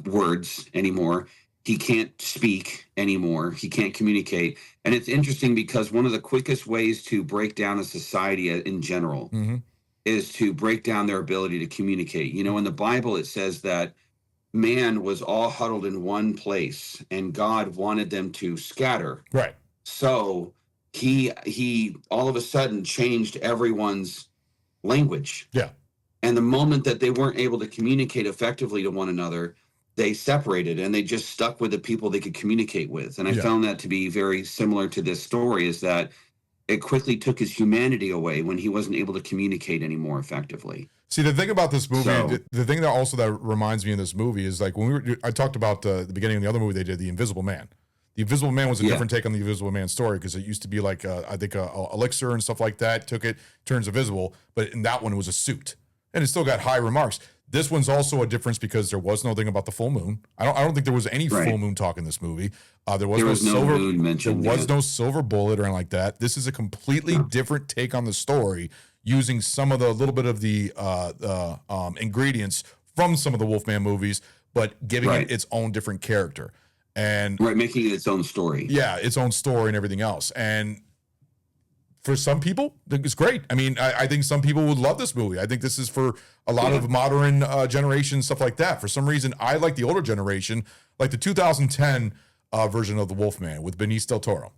words anymore. He can't speak anymore. He can't communicate. And it's interesting because one of the quickest ways to break down a society in general is to break down their ability to communicate. In the Bible, it says that man was all huddled in one place, and God wanted them to scatter. Right. So he all of a sudden changed everyone's language. Yeah. And the moment that they weren't able to communicate effectively to one another, they separated, and they just stuck with the people they could communicate with. And I found that to be very similar to this story, is that it quickly took his humanity away when he wasn't able to communicate anymore effectively. See, the thing about this movie, the thing that reminds me of this movie is like when I talked about the beginning of the other movie they did, The Invisible Man. The Invisible Man was a different take on the Invisible Man story, because it used to be like, I think, a elixir and stuff like that. Took it, turns invisible. But in that one, it was a suit. And it still got high remarks. This one's also a difference because there was nothing about the full moon. I don't think there was any full moon talk in this movie. There was no silver moon mentioned. There was no silver bullet or anything like that. This is a completely different take on the story, using some of the little bit of the ingredients from some of the Wolfman movies, but giving it its own different character. And making it its own story. Yeah, its own story and everything else. And for some people, it's great. I mean, I think some people would love this movie. I think this is for a lot of modern generation, stuff like that. For some reason, I like the older generation, like the 2010 version of The Wolfman with Benicio del Toro,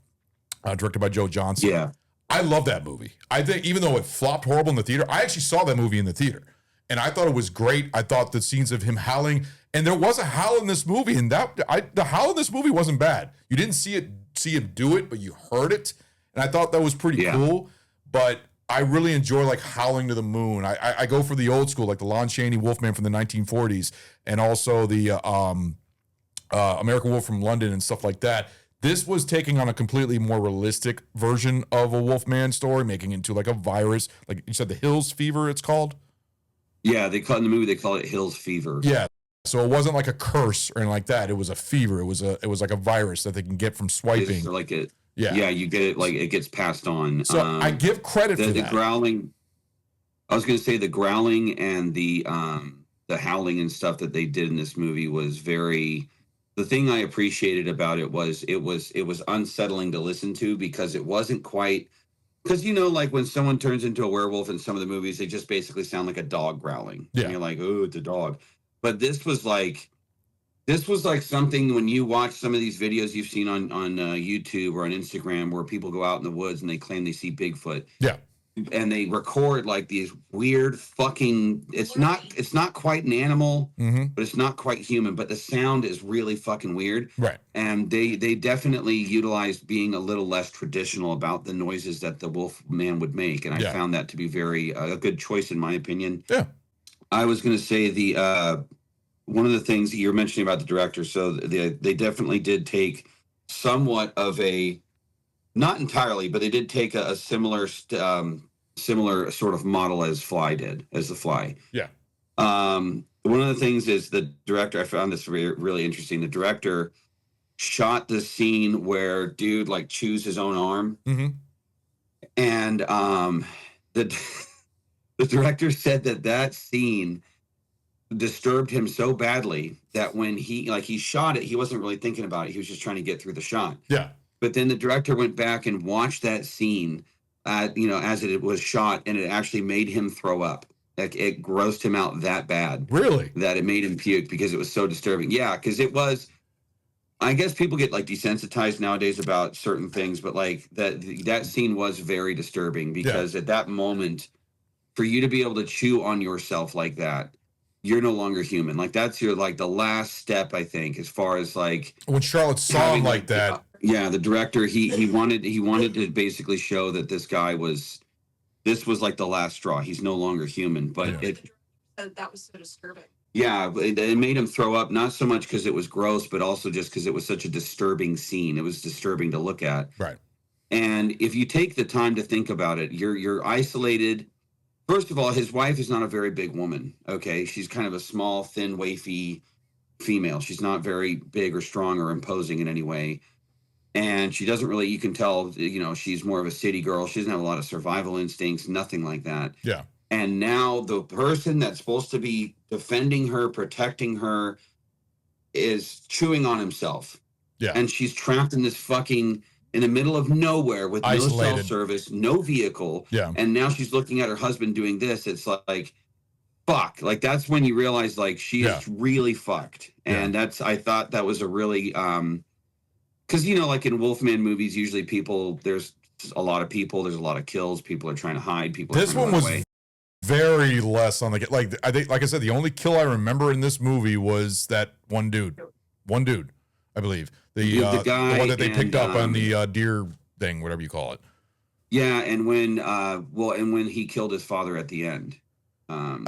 directed by Joe Johnston. Yeah. I love that movie. I think even though it flopped horrible in the theater, I actually saw that movie in the theater. And I thought it was great. I thought the scenes of him howling, and there was a howl in this movie, and the howl in this movie wasn't bad. You didn't see him do it, but you heard it. And I thought that was pretty cool, but I really enjoy like Howling to the Moon. I go for the old school, like the Lon Chaney Wolfman from the 1940s, and also the American Wolf from London and stuff like that. This was taking on a completely more realistic version of a Wolfman story, making it into like a virus, like you said, the Hills Fever, it's called. Yeah, in the movie they call it Hills Fever. Yeah. So it wasn't like a curse or anything like that. It was a fever. It was like a virus that they can get from swiping. Like it. Yeah, you get it, like it gets passed on. So I give credit for that. The growling. I was going to say the growling and the howling and stuff that they did in this movie was very. The thing I appreciated about it was unsettling to listen to, because it wasn't quite. Because like when someone turns into a werewolf in some of the movies, they just basically sound like a dog growling. Yeah. And you're like, oh, it's a dog. But this was like something when you watch some of these videos you've seen on YouTube or on Instagram where people go out in the woods and they claim they see Bigfoot. Yeah. And they record like these weird fucking, it's not quite an animal, but it's not quite human, but the sound is really fucking weird. Right. And they definitely utilized being a little less traditional about the noises that the Wolfman would make. And I found that to be very a good choice in my opinion. Yeah. I was going to say one of the things that you're mentioning about the director, so they definitely did take somewhat of a, not entirely, but they did take a similar similar sort of model as The Fly. Yeah. One of the things is the director, I found this really interesting. The director shot the scene where dude like chews his own arm. Mm-hmm. And the director said that scene disturbed him so badly that when he shot it, he wasn't really thinking about it. He was just trying to get through the shot. Yeah. But then the director went back and watched that scene, as it was shot, and it actually made him throw up. Like, it grossed him out that bad. Really? That it made him puke because it was so disturbing. Yeah, because it was. I guess people get like desensitized nowadays about certain things, but like that scene was very disturbing because at that moment, for you to be able to chew on yourself like that, you're no longer human. Like, that's your like the last step, I think, as far as like when Charlotte saw him like that. Yeah, the director he wanted to basically show that this was like the last straw. He's no longer human, but that was so disturbing. Yeah, it made him throw up, not so much because it was gross, but also just because it was such a disturbing scene. It was disturbing to look at. Right. And if you take the time to think about it, you're isolated. First of all, his wife is not a very big woman. Okay, she's kind of a small, thin, wafy female. She's not very big or strong or imposing in any way. And she doesn't really, you can tell, she's more of a city girl. She doesn't have a lot of survival instincts, nothing like that. Yeah. And now the person that's supposed to be defending her, protecting her, is chewing on himself. Yeah. And she's trapped in in the middle of nowhere with Isolated. no cell service, no vehicle. Yeah. And now she's looking at her husband doing this. It's like, fuck. Like, that's when you realize, like, she is really fucked. And I thought that was a really, because, like in Wolfman movies, usually there's a lot of people, there's a lot of kills, people are trying to hide, This one was very less on the, I think, like I said, the only kill I remember in this movie was that one dude, I believe, the one that they picked up on the deer thing, whatever you call it. Yeah, and when he killed his father at the end. But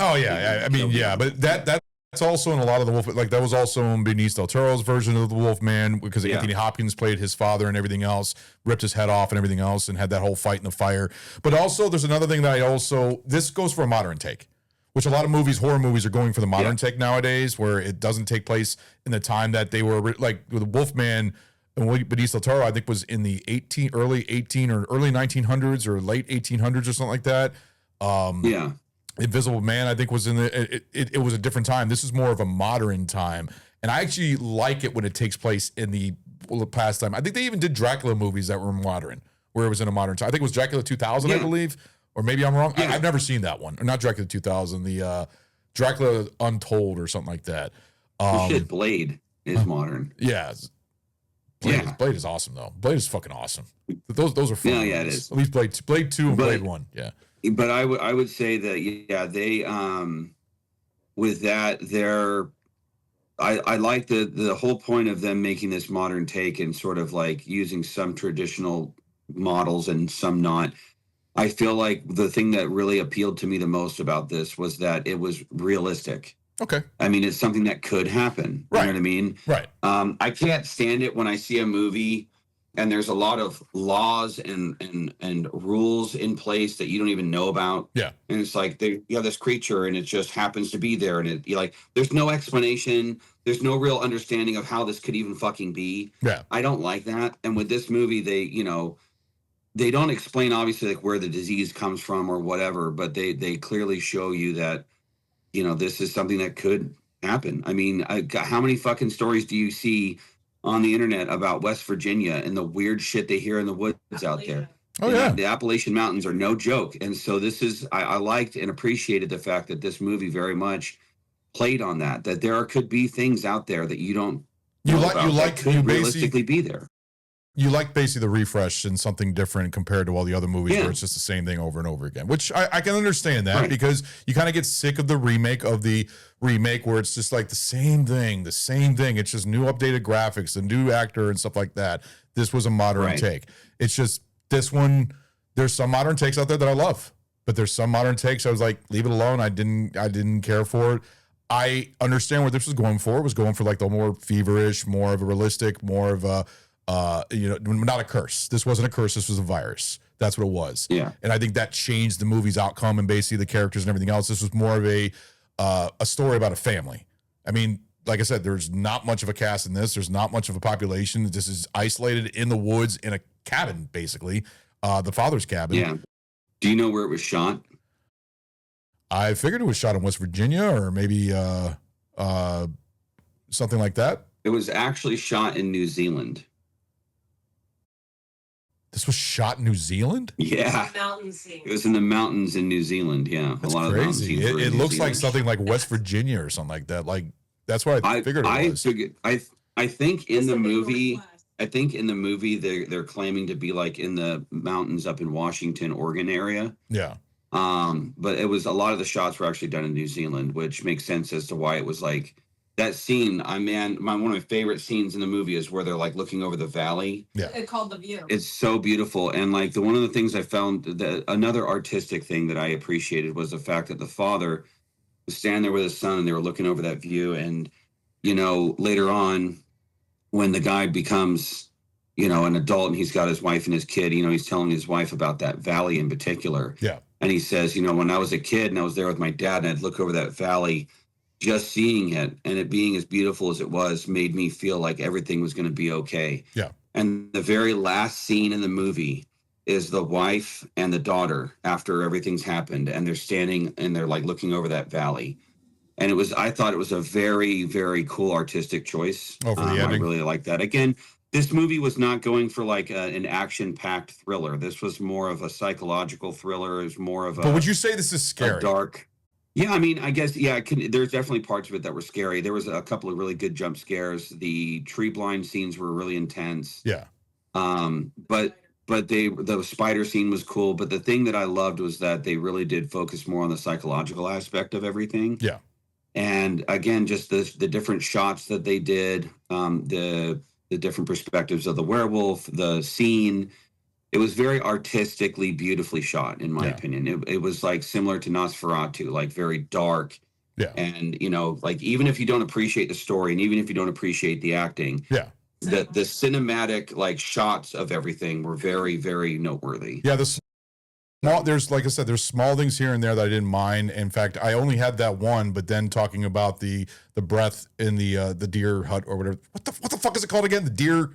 that's also in a lot of the Wolf. Like, that was also in Benicio del Toro's version of the Wolfman, because Anthony Hopkins played his father and everything else, ripped his head off and everything else, and had that whole fight in the fire. But also, there's another thing that this goes for a modern take, which a lot of horror movies are going for the modern take nowadays, where it doesn't take place in the time that they were, like with the Wolfman. And Benicio del Toro, I think, was in the early 1900s or late 1800s or something like that. Invisible Man, I think, was in it was a different time. This is more of a modern time, and I actually like it when it takes place in the past time. I think they even did Dracula movies that were modern, where it was in a modern time. I think it was Dracula 2000, I believe, or maybe I'm wrong. I've never seen that one, or not Dracula 2000, the Dracula Untold or something like that. Blade is modern. Yeah. Blade is awesome though. Blade is fucking awesome. Those are fun. Yeah, it is. At least Blade 2 and Blade 1. Yeah. But I would say that they with that I like the whole point of them making this modern take and sort of like using some traditional models and some not. I feel like the thing that really appealed to me the most about this was that it was realistic. Okay. I mean, it's something that could happen. Right. You know what I mean? Right. I can't stand it when I see a movie and there's a lot of laws and rules in place that you don't even know about. Yeah. And it's like you have this creature and it just happens to be there, and there's no explanation. There's no real understanding of how this could even fucking be. Yeah. I don't like that. And with this movie, they don't explain obviously like where the disease comes from or whatever, but they clearly show you that, this is something that could happen. I mean, how many fucking stories do you see on the internet about West Virginia and the weird shit they hear in the woods out there? Oh, yeah. The Appalachian Mountains are no joke. And so I liked and appreciated the fact that this movie very much played on that there could be things out there that you don't could realistically be there. You like basically the refresh and something different compared to all the other movies where it's just the same thing over and over again, which I can understand that because you kind of get sick of the remake where it's just like the same thing. It's just new updated graphics, a new actor and stuff like that. This was a modern take. It's just this one. There's some modern takes out there that I love, but there's some modern takes I was like, leave it alone. I didn't care for it. I understand what this was going for. It was going for like the more feverish, more of a realistic, more of a not a curse. This wasn't a curse. This was a virus. That's what it was. Yeah. And I think that changed the movie's outcome and basically the characters and everything else. This was more of a story about a family. I mean, like I said, there's not much of a cast in this. There's not much of a population. This is isolated in the woods in a cabin, basically, the father's cabin. Yeah. Do you know where it was shot? I figured it was shot in West Virginia or maybe something like that. It was actually shot in New Zealand. This was shot in New Zealand? Yeah. Mountain scene. It was in the mountains in New Zealand. Yeah. That's a lot crazy. of It looks like something like West Virginia or something like that. Like, that's what I figured it was. I think in the movie, Northwest. they're claiming to be like in the mountains up in Washington, Oregon area. Yeah. But it was a lot of the shots were actually done in New Zealand, which makes sense as to why it was like that scene. One of my favorite scenes in the movie is where they're like looking over the valley. Yeah. It's called The View. It's so beautiful. And like one of the things I found that another artistic thing that I appreciated was the fact that the father was standing there with his son and they were looking over that view. And, later on when the guy becomes, an adult and he's got his wife and his kid, he's telling his wife about that valley in particular. Yeah. And he says, when I was a kid and I was there with my dad and I'd look over that valley, just seeing it and it being as beautiful as it was made me feel like everything was going to be okay. Yeah. And the very last scene in the movie is the wife and the daughter after everything's happened. And they're standing and they're like looking over that valley. And I thought it was a very, very cool artistic choice. Oh, for the ending. I really like that. Again, this movie was not going for like an action-packed thriller. This was more of a psychological thriller. It was more of a. But would you say this is scary? Dark. Yeah, I mean, I guess, yeah, there's definitely parts of it that were scary. There was a couple of really good jump scares. The tree blind scenes were really intense. Yeah. But the spider scene was cool. But the thing that I loved was that they really did focus more on the psychological aspect of everything. Yeah. And again, just the different shots that they did, the different perspectives of the werewolf, the scene. It was very artistically, beautifully shot, in my opinion. It was like similar to Nosferatu, like very dark. Yeah. And, like even if you don't appreciate the story and even if you don't appreciate the acting, the cinematic like shots of everything were very, very noteworthy. Yeah. There's, like I said, there's small things here and there that I didn't mind. In fact, I only had that one, but then talking about the breath in the deer hut or whatever. What the fuck is it called again? The deer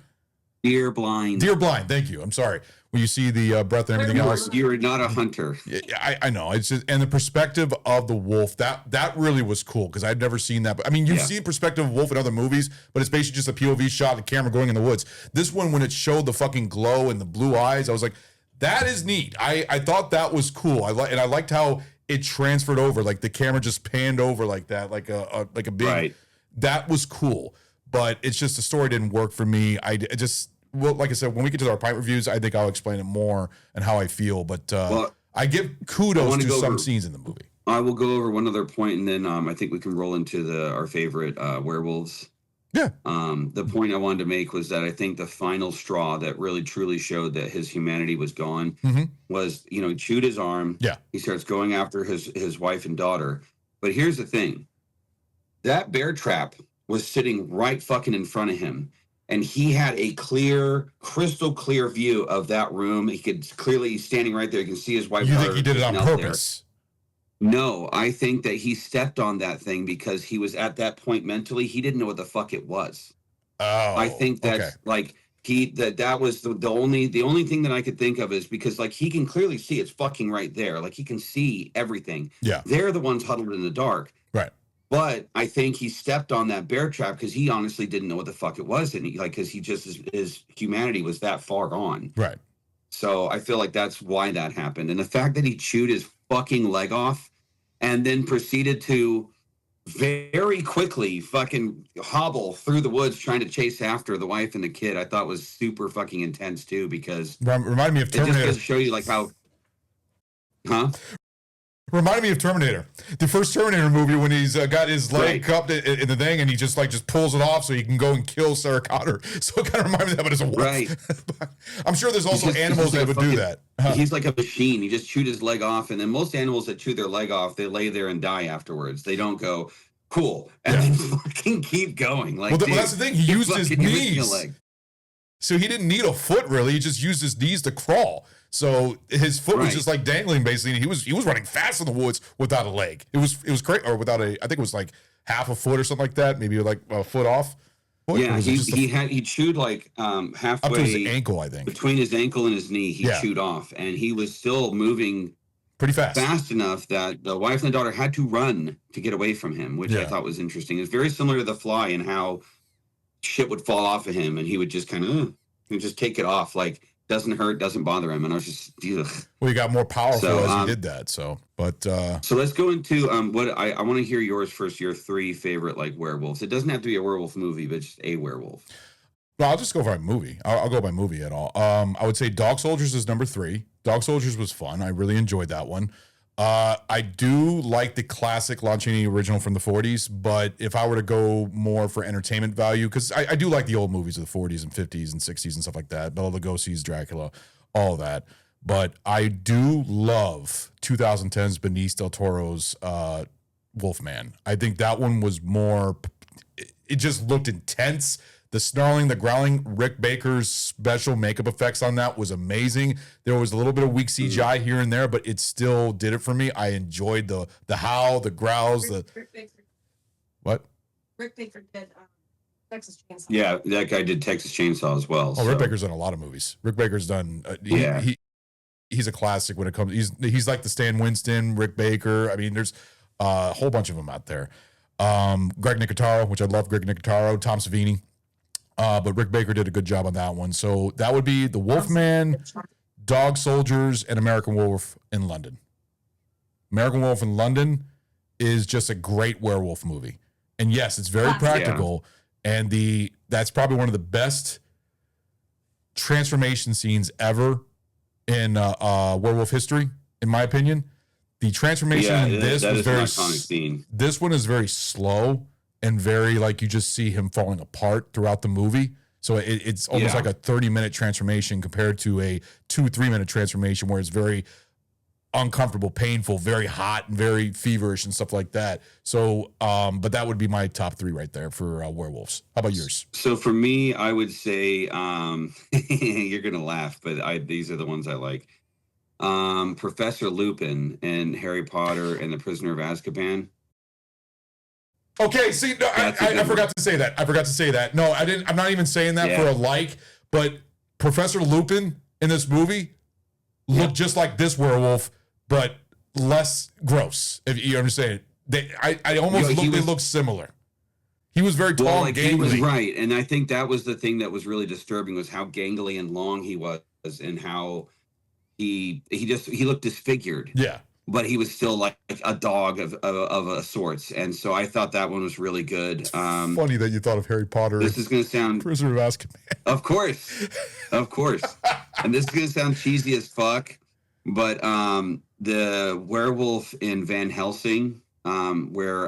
blind. Deer blind. Thank you. I'm sorry. When you see the breath and everything else, you're not a hunter. I know. It's just, and the perspective of the wolf that really was cool because I've never seen that. I mean, you've seen perspective of wolf in other movies, but it's basically just a POV shot, the camera going in the woods. This one, when it showed the fucking glow and the blue eyes, I was like, that is neat. I thought that was cool. I liked how it transferred over, like the camera just panned over like that, like a big. Right. That was cool, but it's just the story didn't work for me. Well, like I said, when we get to our pint reviews, I think I'll explain it more and how I feel. But I give kudos to some scenes in the movie. I will go over one other point, and then I think we can roll into our favorite werewolves. Yeah. The point I wanted to make was that I think the final straw that really truly showed that his humanity was gone was, he chewed his arm. Yeah. He starts going after his wife and daughter. But here's the thing. That bear trap was sitting right fucking in front of him. And he had a crystal clear view of that room. He could clearly, standing right there, you can see his wife. You think he did it on purpose? No, I think that he stepped on that thing because he was at that point mentally. He didn't know what the fuck it was. Oh, I think that's like that was the only thing that I could think of is because like he can clearly see it's fucking right there. Like he can see everything. Yeah. They're the ones huddled in the dark. Right. But I think he stepped on that bear trap because he honestly didn't know what the fuck it was. And because he just, his humanity was that far gone. Right. So I feel like that's why that happened. And the fact that he chewed his fucking leg off and then proceeded to very quickly fucking hobble through the woods trying to chase after the wife and the kid, I thought was super fucking intense too, because reminded me of Terminator. It just goes to show you like how, Reminded me of Terminator, the first Terminator movie when he's got his leg cupped in the thing and he just pulls it off so he can go and kill Sarah Connor. So it kind of reminded me of that, but as a wolf. Right. I'm sure there's also animals that would do that. He's like a machine. He just chewed his leg off, and then most animals that chew their leg off, they lay there and die afterwards. They don't go cool and then fucking keep going. Like, well, that's the thing. He used his knees. So he didn't need a foot really. He just used his knees to crawl. So his foot was just like dangling basically. And he was running fast in the woods without a leg. It was great, or without I think it was like half a foot or something like that. Maybe like a foot off. Yeah, he chewed like halfway up to his ankle, I think. Between his ankle and his knee, he chewed off, and he was still moving pretty fast enough that the wife and the daughter had to run to get away from him, which I thought was interesting. It's very similar to The Fly and how shit would fall off of him, and he would just kind of just take it off, like doesn't hurt, doesn't bother him. And I was just, ugh. Well, he got more powerful as he did that. So let's go into what I want to hear yours first. Your 3 favorite like werewolves. It doesn't have to be a werewolf movie, but just a werewolf. Well, I'll just go by movie. I'll go by movie at all. I would say Dog Soldiers is number 3. Dog Soldiers was fun. I really enjoyed that one. I do like the classic Lon Chaney original from the 40s, but if I were to go more for entertainment value, because I do like the old movies of the 40s and 50s and 60s and stuff like that, Bela Lugosi's Dracula, all of that. But I do love 2010's Benicio del Toro's Wolfman. I think that one was more, it just looked intense. The snarling, the growling, Rick Baker's special makeup effects on that was amazing. There was a little bit of weak CGI here and there, but it still did it for me. I enjoyed the howl, the growls, Rick Baker. What? Rick Baker did Texas Chainsaw. Yeah, that guy did Texas Chainsaw as well. Oh, Rick Baker's done a lot of movies. Rick Baker's done. He's a classic when it comes. He's like the Stan Winston, Rick Baker. I mean, there's a whole bunch of them out there. Greg Nicotero, which I love. Greg Nicotero, Tom Savini. But Rick Baker did a good job on that one. So that would be The Wolfman, Dog Soldiers, and American Werewolf in London. American Werewolf in London is just a great werewolf movie. And yes, it's very practical. Yeah. And that's probably one of the best transformation scenes ever in werewolf history, in my opinion. The transformation in this was very iconic scene. This one is very slow and very like you just see him falling apart throughout the movie. So it's almost like a 30-minute transformation compared to a 2-3 minute transformation where it's very uncomfortable, painful, very hot, and very feverish and stuff like that. So, but that would be my top 3 right there for werewolves. How about yours? So for me, I would say you're gonna laugh, but these are the ones I like. Professor Lupin and Harry Potter and the Prisoner of Azkaban. Okay, see, no, I forgot to say that. I forgot to say that. No, I didn't. I'm not even saying that for a like, but Professor Lupin in this movie looked just like this werewolf, but less gross. If you understand it, I almost they look similar. He was very tall and gangly. He was right, and I think that was the thing that was really disturbing was how gangly and long he was, and how he looked disfigured. Yeah. But he was still like a dog of a sorts, and so I thought that one was really good. Funny that you thought of Harry Potter. This is going to sound Prisoner of Azkaban. Of course, and this is going to sound cheesy as fuck, but the werewolf in Van Helsing, where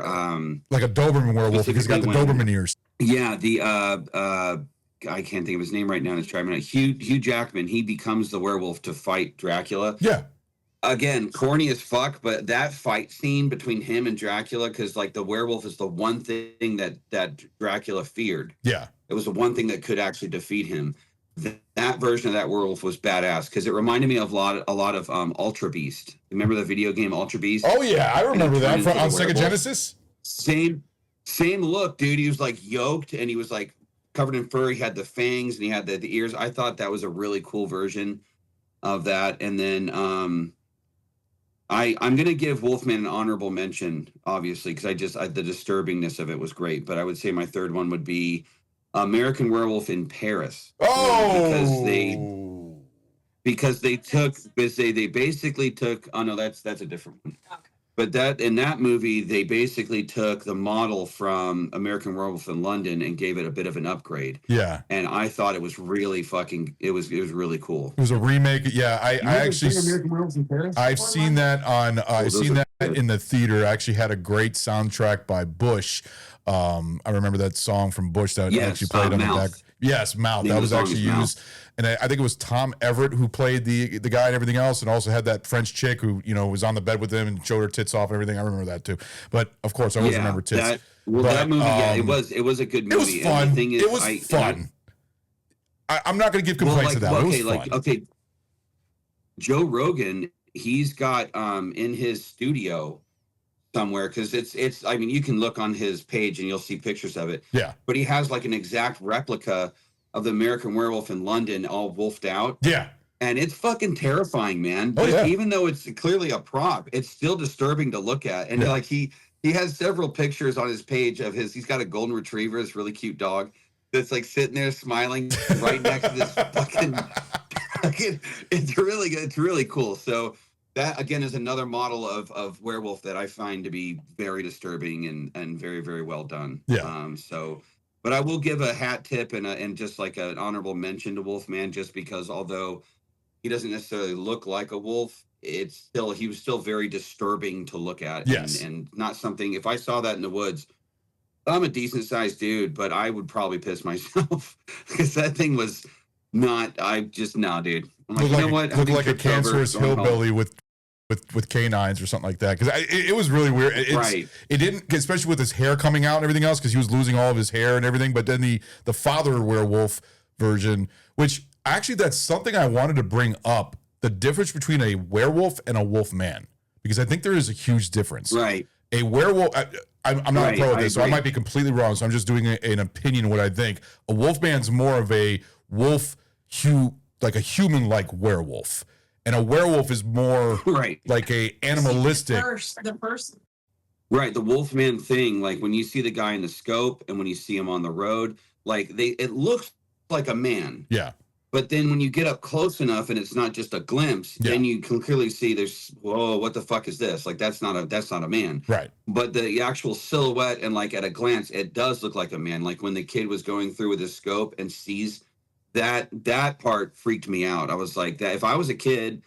like a Doberman werewolf because he's got the Doberman ears. Yeah, the I can't think of his name right now. It's driving me nuts. Hugh Jackman. He becomes the werewolf to fight Dracula. Yeah. Again, corny as fuck, but that fight scene between him and Dracula, because like the werewolf is the one thing that Dracula feared. Yeah, it was the one thing that could actually defeat him. That version of that werewolf was badass because it reminded me of a lot of Ultra Beast. Remember the video game Ultra Beast? Oh yeah, I remember that on Sega Genesis. Same look, dude. He was like yoked and he was like covered in fur. He had the fangs and he had the ears. I thought that was a really cool version of that. And then I'm going to give Wolfman an honorable mention, obviously, because the disturbingness of it was great. But I would say my third one would be American Werewolf in Paris. Oh, because they basically took. Oh no, that's a different one. Okay. But in that movie, they basically took the model from American Werewolf in London and gave it a bit of an upgrade. Yeah. And I thought it was really it was really cool. It was a remake. Yeah, I actually American Werewolf in Paris? I've seen that on I've seen that in the theater. I actually had a great soundtrack by Bush. I remember that song from Bush that actually played on the back. Yes, Mouth. That was actually used. And I think it was Tom Everett who played the guy and everything else, and also had that French chick who was on the bed with him and showed her tits off and everything. I remember that too. But of course, I always remember tits. That movie, it was a good movie. It was fun. And the thing is, it was fun. I'm not going to give complaints to that. Okay, it was fun. okay. Joe Rogan, he's got in his studio somewhere, because it's I mean, you can look on his page and you'll see pictures of it. Yeah. But he has like an exact replica of the American Werewolf in London, all wolfed out. Yeah. And it's fucking terrifying, man. Oh, But yeah. even though it's clearly a prop, it's still disturbing to look at. And like he has several pictures on his page of he's got a golden retriever, this really cute dog that's like sitting there smiling right next to this fucking it's really good. It's really cool. So that again is another model of werewolf that I find to be very disturbing and very, very well done. Yeah. But I will give a hat tip and just like an honorable mention to Wolfman, just because although he doesn't necessarily look like a wolf, he was still very disturbing to look at. Yes. And not something, if I saw that in the woods, I'm a decent sized dude, but I would probably piss myself because that thing was not, dude. I'm like, you know what? Looked like a cancerous hillbilly with canines or something like that. Because it was really weird. It didn't, especially with his hair coming out and everything else, because he was losing all of his hair and everything. But then the father werewolf version, which actually that's something I wanted to bring up, the difference between a werewolf and a wolf man, because I think there is a huge difference. Right. A werewolf, I'm not a pro at this, so I might be completely wrong. So I'm just doing an opinion of what I think. A wolf man's more of a wolf, like a human-like werewolf. And a werewolf is more like a animalistic. The person. Right. The Wolfman thing, like when you see the guy in the scope and when you see him on the road, like it looks like a man. Yeah. But then when you get up close enough and it's not just a glimpse, then you can clearly see whoa, what the fuck is this? Like that's not a man. Right. But the actual silhouette and like at a glance, it does look like a man. Like when the kid was going through with his scope and sees that part freaked me out. I was like, that if I was a kid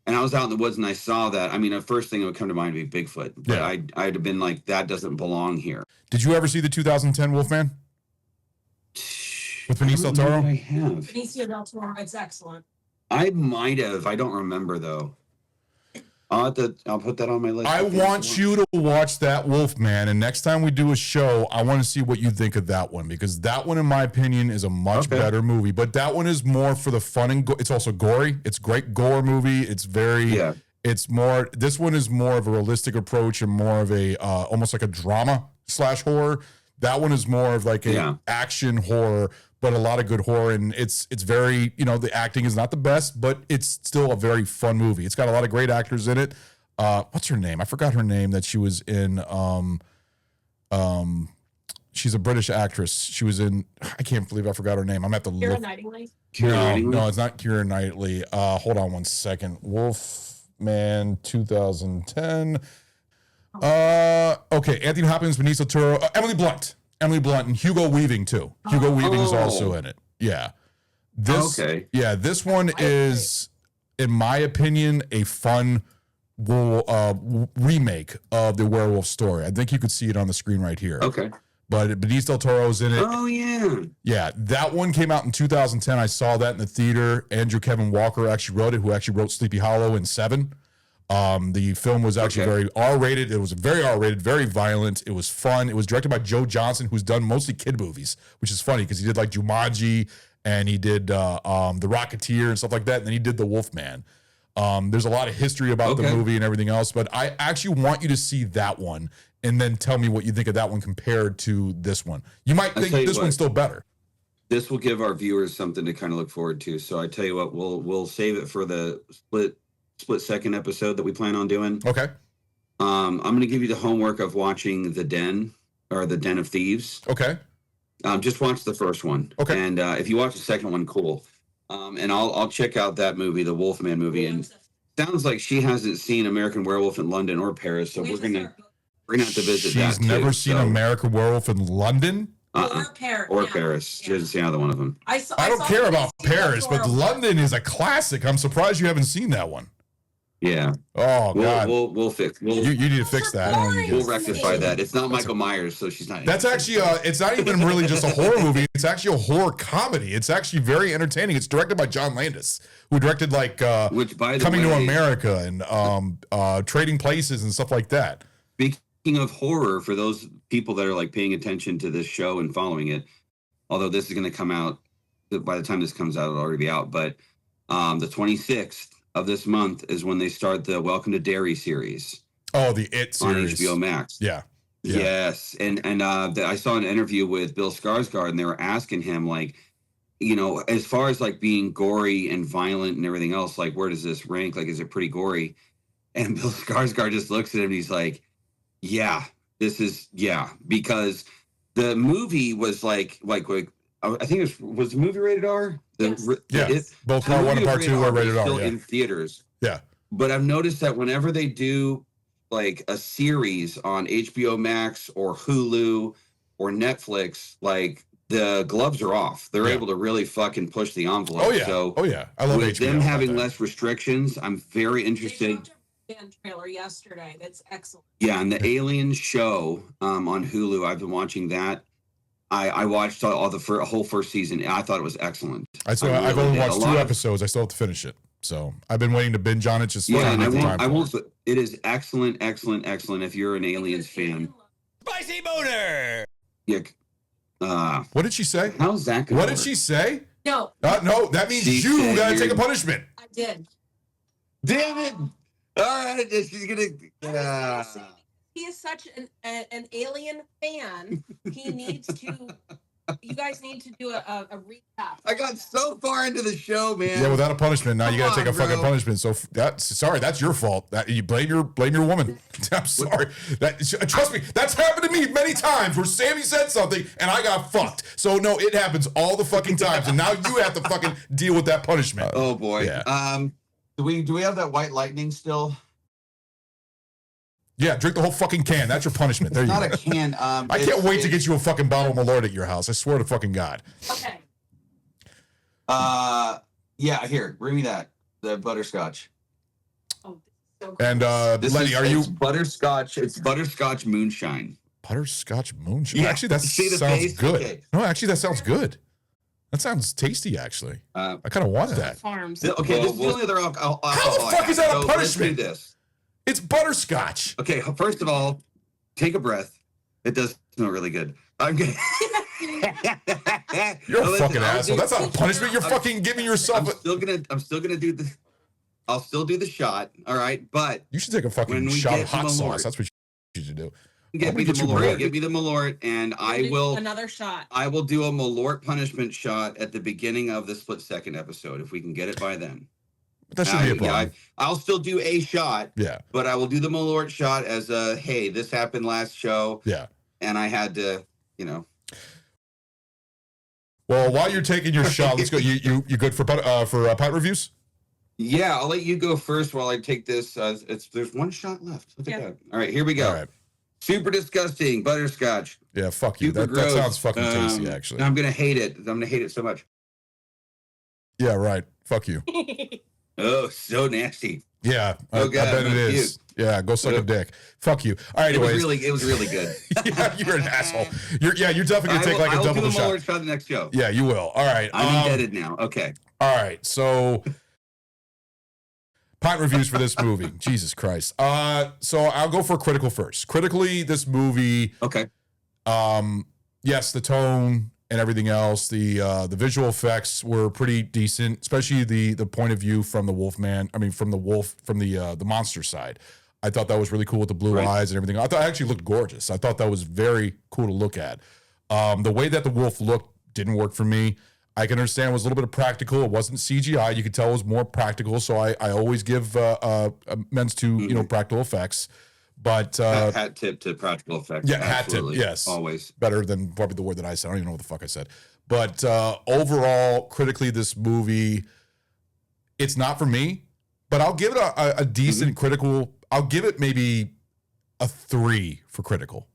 and I was out in the woods and I saw that, I mean, the first thing that would come to mind would be Bigfoot. But I'd have been like, that doesn't belong here. Did you ever see the 2010 Wolfman? With Benicio del Toro? I have. Benicio del Toro, it's excellent. I might have. I don't remember though. I'll put that on my list. I want you to watch that Wolfman, and next time we do a show, I want to see what you think of that one, because that one, in my opinion, is a much better movie. But that one is more for the fun and it's also gory. It's great gore movie. It's very. Yeah. It's more. This one is more of a realistic approach and more of a almost like a drama / horror. That one is more of like a action horror, but a lot of good horror, and it's very, the acting is not the best, but it's still a very fun movie. It's got a lot of great actors in it. What's her name? I forgot her name that she was in. She's a British actress. She was in. I can't believe I forgot her name. I'm at the Keira Knightley. No, it's not Keira Knightley. Hold on one second. Wolfman 2010. Okay, Anthony Hopkins, Benicio del Toro, Emily Blunt, and Hugo Weaving too. Hugo Weaving is also in it. Yeah, this one is, in my opinion, a fun remake of the werewolf story. I think you could see it on the screen right here. Okay. But Benicio del Toro's in it. Oh yeah. Yeah, that one came out in 2010. I saw that in the theater. Andrew Kevin Walker actually wrote it, who actually wrote Sleepy Hollow and Seven. The film was actually very R-rated. It was very R-rated, very violent. It was fun. It was directed by Joe Johnson, who's done mostly kid movies, which is funny because he did like Jumanji and he did The Rocketeer and stuff like that. And then he did The Wolfman. There's a lot of history about the movie and everything else, but I actually want you to see that one and then tell me what you think of that one compared to this one. You might think this one's still better. This will give our viewers something to kind of look forward to. So I tell you what, we'll save it for the split second episode that we plan on doing. Okay. I'm going to give you the homework of watching The Den or The Den of Thieves. Okay. Just watch the first one. Okay. And if you watch the second one, cool. And I'll check out that movie, the Wolfman movie. And sounds like she hasn't seen American Werewolf in London or Paris, so we're gonna have to visit that. She's never seen American Werewolf in London? Or Paris. Or Paris. She hasn't seen either one of them. I don't care about Paris, but London is a classic. I'm surprised you haven't seen that one. Yeah. Oh God. We'll fix. You need to fix that. We'll rectify that. It's not Michael Myers, so she's not. That's actually it's not even really just a horror movie. It's actually a horror comedy. It's actually very entertaining. It's directed by John Landis, who directed like which, by the Coming way, to America and Trading Places and stuff like that. Speaking of horror, for those people that are like paying attention to this show and following it, although this is going to come out by the time this comes out, it'll already be out. But the 26th of this month is when they start the Welcome to Derry series. Oh, the It series on HBO Max. Yeah. Yes, and I saw an interview with Bill Skarsgård, and they were asking him, like, you know, as far as like being gory and violent and everything else, like, where does this rank? Like, is it pretty gory? And Bill Skarsgård just looks at him and he's like, yeah, because the movie was like I think it was the movie rated R? Both part 1 and part 2 are rated R. Still in theaters. Yeah. But I've noticed that whenever they do like a series on HBO Max or Hulu or Netflix, like, the gloves are off. They're able to really fucking push the envelope. Oh yeah. So I love with HBO them having that. less restrictions, I'm very interested. They showed a trailer yesterday. That's excellent. Yeah, and the Alien show on Hulu, I've been watching that. I watched all the whole first season. And I thought it was excellent. I've only watched 2 episodes. I still have to finish it. So I've been waiting to binge on it. Just and I won't. It is excellent if you're an Aliens fan. Spicy boner. Yeah. What did she say? How's that? What did she say? No. No, that means you gotta take a punishment. I did. Damn it! All right, she's gonna. He is such an Alien fan. He needs to. You guys need to do a recap. I got so far into the show, man. Yeah, without a punishment. Now you gotta take a fucking bro. punishment. So that's your fault. That you blame your woman. I'm sorry. Trust me, that's happened to me many times where Sammy said something and I got fucked. So no, it happens all the fucking times, and now you have to fucking deal with that punishment. Oh boy. Yeah. Do we have that White Lightning still? Yeah, drink the whole fucking can. That's your punishment. There you go. Not a can. I can't wait to get you a fucking bottle of Malort at your house. I swear to fucking God. Okay. Yeah, here, bring me that. The butterscotch. Oh, so cool. And Lenny, it's butterscotch? It's butterscotch moonshine. Butterscotch moonshine. Yeah. Actually, that See the sounds face? good. Okay. No, actually, that sounds good. That sounds tasty, actually. I kind of want that. Farms. Okay, this is the only other alcohol. How the fuck is that a punishment? Let's do this. It's butterscotch. Okay, first of all, take a breath. It does smell really good. I'm good. You're a fucking asshole. That's not a punishment. You're fucking giving yourself. I'm still gonna do the. I'll still do the shot. All right, but You should take a When fucking we shot get of hot to sauce. Malort. That's what you should do. get me the Malort. Give me the Malort, and I will. Another shot. I will do a Malort punishment shot at the beginning of the split second episode if we can get it by then. That should be a problem. I'll still do a shot. Yeah. But I will do the Malort shot as a, hey, this happened last show. Yeah. And I had to, you know. Well, while you're taking your shot, let's go. You good for pot reviews? Yeah, I'll let you go first while I take this. There's one shot left. Look at that. All right, here we go. All right. Super disgusting butterscotch. Yeah, fuck you. Super That gross. sounds fucking tasty, actually. I'm gonna hate it. I'm gonna hate it so much. Yeah, right. Fuck you. Oh, so nasty. Yeah, Oh, I God, bet it I'm is. Yeah, go suck a dick. Fuck you. All right, anyways. It was really good. Yeah, you're an asshole. You're definitely gonna take like a double the shot. I will do a Malort shot the next show. Yeah, you will. All right. I'm indebted now. Okay. All right. So, pint reviews for this movie. Jesus Christ. So I'll go for critical first. Critically, this movie. Okay. Yes, the tone and everything else. The visual effects were pretty decent, especially the point of view from the Wolfman. I mean, from the wolf, from the monster side. I thought that was really cool with the blue eyes and everything. I thought it actually looked gorgeous. I thought that was very cool to look at. The way that the wolf looked didn't work for me. I can understand it was a little bit of practical. It wasn't CGI. You could tell it was more practical. So I always give amends to practical effects. But hat tip to practical effects. yeah, Absolutely. hat tip. Yes, always better than probably the word that I said. I don't even know what the fuck I said. But overall, critically, this movie, it's not for me. But I'll give it a decent critical. I'll give it maybe a 3 for critical.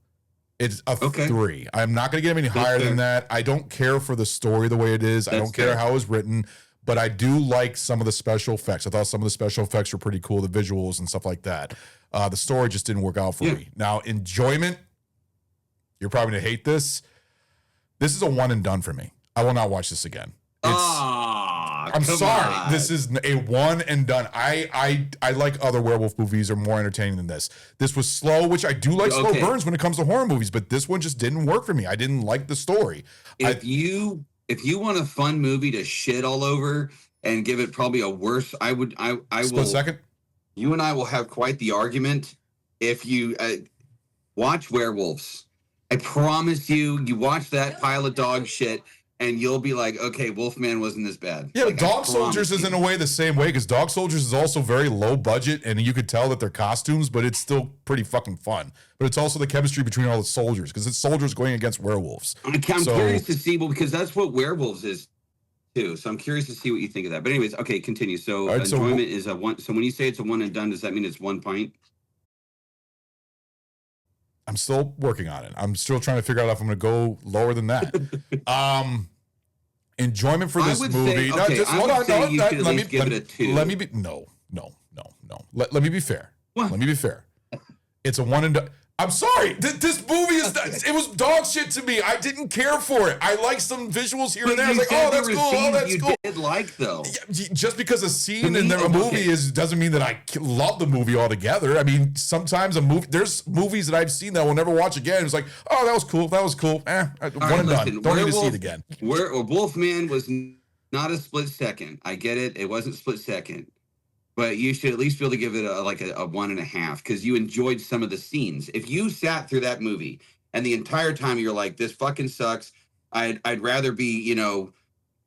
It's a 3. I'm not going to give it any higher than that. I don't care for the story the way it is. I don't care how it was written. But I do like some of the special effects. I thought some of the special effects were pretty cool, the visuals and stuff like that. The story just didn't work out for me. Now, enjoyment, you're probably going to hate this. This is a one and done for me. I will not watch this again. I'm sorry. On. This is a one and done. I like other werewolf movies are more entertaining than this. This was slow, which I do like slow burns when it comes to horror movies, but this one just didn't work for me. I didn't like the story. If you if you want a fun movie to shit all over and give it probably a worse, I will. Split second. You and I will have quite the argument if you watch Werewolves. I promise you, you watch that pile of dog shit, and you'll be like, okay, Wolfman wasn't this bad. Yeah, like, but Dog Soldiers is in a way the same way, because Dog Soldiers is also very low budget, and you could tell that they're costumes, but it's still pretty fucking fun. But it's also the chemistry between all the soldiers, because it's soldiers going against werewolves. I'm curious to see, well, because that's what Werewolves is too. So I'm curious to see what you think of that. But anyways, okay, continue. So right, enjoyment is a one. So when you say it's a one and done, does that mean it's 1 pint? I'm still working on it. I'm still trying to figure out if I'm going to go lower than that. Enjoyment for this movie. Say, okay, just hold on. Let me give it a 2. Let me be. No. Let me be fair. What? Let me be fair. It's a one and done. I'm sorry. This movie it was dog shit to me. I didn't care for it. I like some visuals here and there. I was like, oh, that's cool. Oh, that's cool. You did like though. Yeah, just because a scene in a movie doesn't mean that I love the movie altogether. I mean, sometimes there's movies that I've seen that I will never watch again. It's like, oh, that was cool. That was cool. One and done. Don't need to see it again. Wolfman was not a split second. I get it. It wasn't split second. But you should at least be able to give it a 1.5, because you enjoyed some of the scenes. If you sat through that movie and the entire time you're like, this fucking sucks, I'd rather be,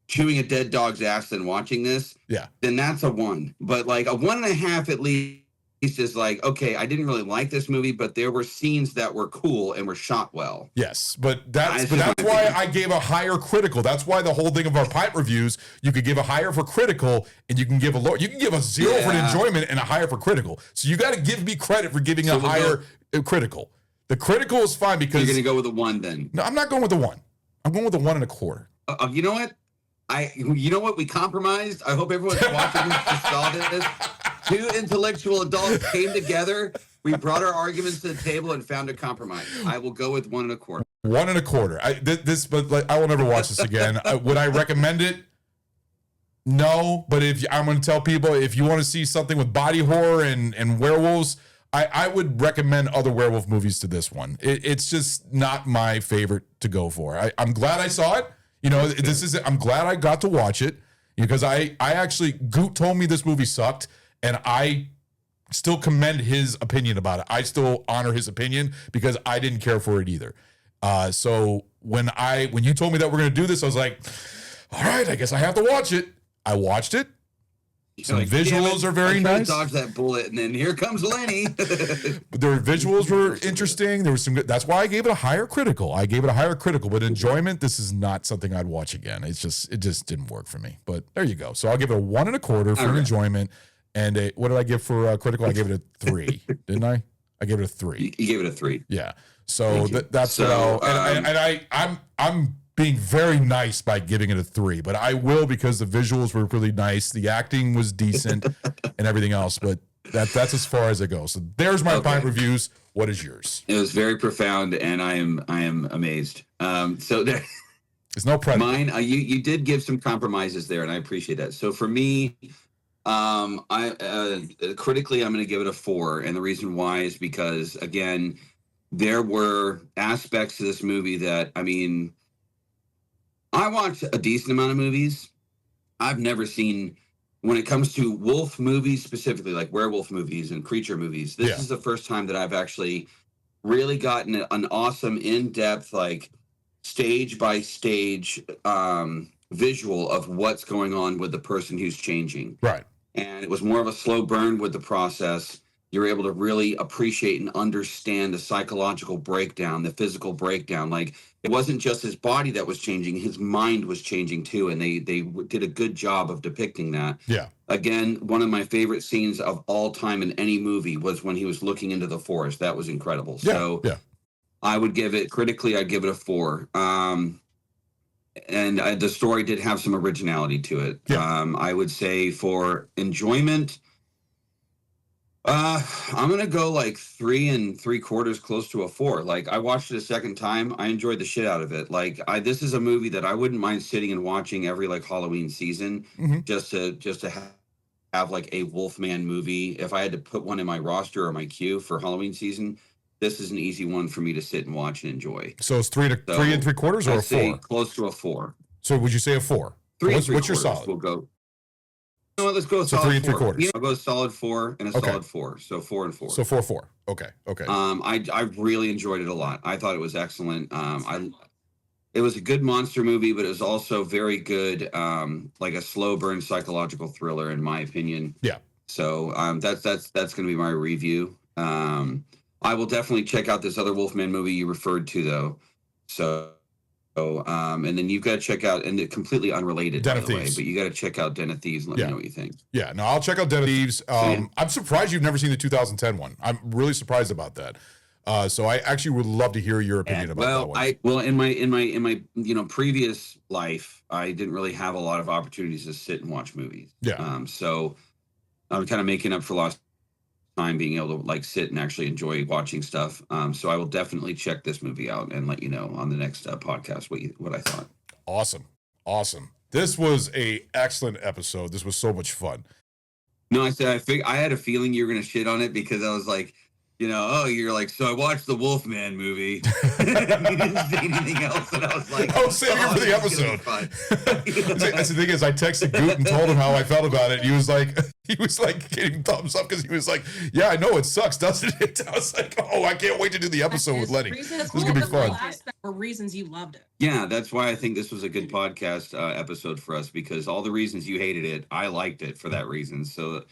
chewing a dead dog's ass than watching this. Yeah. Then that's a 1. But like a 1.5 at least is like, okay, I didn't really like this movie, but there were scenes that were cool and were shot well. Yes, but that's why I gave a higher critical. That's why the whole thing of our pipe reviews, you could give a higher for critical and you can give a low. You can give a 0 for enjoyment and a higher for critical. So you got to give me credit for giving a higher critical. The critical is fine because you're going to go with a 1 then. No, I'm not going with the 1. I'm going with the 1.25. You know what? You know what? We compromised. I hope everyone's watching this saw this. 2 intellectual adults came together. We brought our arguments to the table and found a compromise. I will go with 1.25. 1.25. But I will never watch this again. Would I recommend it? No. But I'm going to tell people, if you want to see something with body horror and werewolves, I would recommend other werewolf movies to this one. It's just not my favorite to go for. I'm glad I saw it. I'm glad I got to watch it, because I actually, Goot told me this movie sucked, and I still commend his opinion about it. I still honor his opinion because I didn't care for it either. So when you told me that we're going to do this, I was like, all right, I guess I have to watch it. I watched it. Some visuals are very nice. Dodge that bullet, and then here comes Lenny. But their visuals were interesting. There was some good. That's why I gave it a higher critical. But enjoyment, this is not something I'd watch again. It just didn't work for me. But there you go. So I'll give it a 1.25 for enjoyment. And what did I give for critical? I gave it a 3, didn't I? I gave it a 3. You gave it a 3. Yeah. So that's I'm being very nice by giving it a 3, but I will, because the visuals were really nice, the acting was decent, and everything else. But that's as far as it goes. So there's my pint reviews. What is yours? It was very profound, and I am amazed. So there's no predator. Mine. You did give some compromises there, and I appreciate that. So for me, critically, I'm going to give it a 4, and the reason why is because, again, there were aspects to this movie that, I watch a decent amount of movies. I've never seen, when it comes to wolf movies specifically, like werewolf movies and creature movies, this is the first time that I've actually really gotten an awesome, in-depth, like stage by stage visual of what's going on with the person who's changing. Right. And it was more of a slow burn with the process. You're able to really appreciate and understand the psychological breakdown, the physical breakdown. Like, it wasn't just his body that was changing, his mind was changing too. And they did a good job of depicting that. Yeah. Again, one of my favorite scenes of all time in any movie was when he was looking into the forest. That was incredible. Yeah, so yeah. I would give it, critically, I'd give it a 4. And the story did have some originality to it. Yeah. I would say for enjoyment, I'm going to go like 3 3/4, close to a 4. Like, I watched it a second time. I enjoyed the shit out of it. Like, this is a movie that I wouldn't mind sitting and watching every like Halloween season, just to have like a Wolfman movie. If I had to put one in my roster or my queue for Halloween season, this is an easy one for me to sit and watch and enjoy. So it's 3 3 3/4 or a 4? Close to a 4. So would you say a 4? Three What's your quarters, solid? We'll go. You know what, let's go So solid 3 4. 3/4. Yeah, I'll go solid 4 and a solid 4. So 4 and 4. So 4. Okay. I really enjoyed it a lot. I thought it was excellent. It was a good monster movie, but it was also very good, like a slow burn psychological thriller, in my opinion. Yeah. So that's going to be my review. I will definitely check out this other Wolfman movie you referred to, though. So, and then you've got to check out, and completely unrelated, Den by of the way, Thieves. but you got to check out Den of Thieves and let me know what you think. Yeah, no, I'll check out Den of Thieves. I'm surprised you've never seen the 2010 one. I'm really surprised about that. So I actually would love to hear your opinion about that one. In my previous life, I didn't really have a lot of opportunities to sit and watch movies. Yeah. So I'm kind of making up for lost time being able to like sit and actually enjoy watching stuff. So I will definitely check this movie out and let you know on the next podcast what I thought. Awesome. This was a excellent episode. This was so much fun. No, I had a feeling you were going to shit on it because I was like, you're like, so I watched the Wolfman movie. You didn't say anything else, and I was like, I was saving it for the episode. That's the thing is, I texted Goot and told him how I felt about it. He was like getting thumbs up because he was like, yeah, I know it sucks, doesn't it? I was like, oh, I can't wait to do the episode with Lenny. This is gonna be fun. For reasons you loved it. Yeah, that's why I think this was a good podcast episode for us, because all the reasons you hated it, I liked it for that reason. So.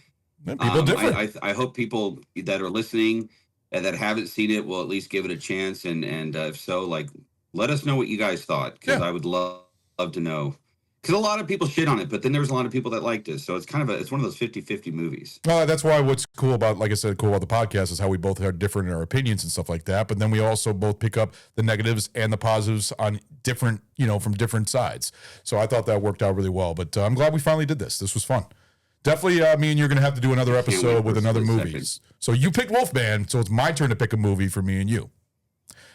People different. I hope people that are listening and that haven't seen it will at least give it a chance, and if so, like, let us know what you guys thought, because I would love to know, because a lot of people shit on it, but then there was a lot of people that liked it, so it's kind of it's one of those 50-50 movies. That's why what's cool about, like I said, cool about the podcast is how we both are different in our opinions and stuff like that, but then we also both pick up the negatives and the positives on different, from different sides. So I thought that worked out really well, but I'm glad we finally did this. This was fun. Definitely, me and you're going to have to do another episode with another movies. So you picked Wolfman, so it's my turn to pick a movie for me and you.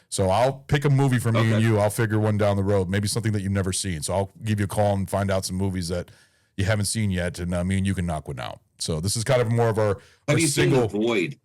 So I'll pick a movie for me and you. I'll figure one down the road, maybe something that you've never seen. So I'll give you a call and find out some movies that you haven't seen yet, and me and you can knock one out. So this is kind of more of our single. Void?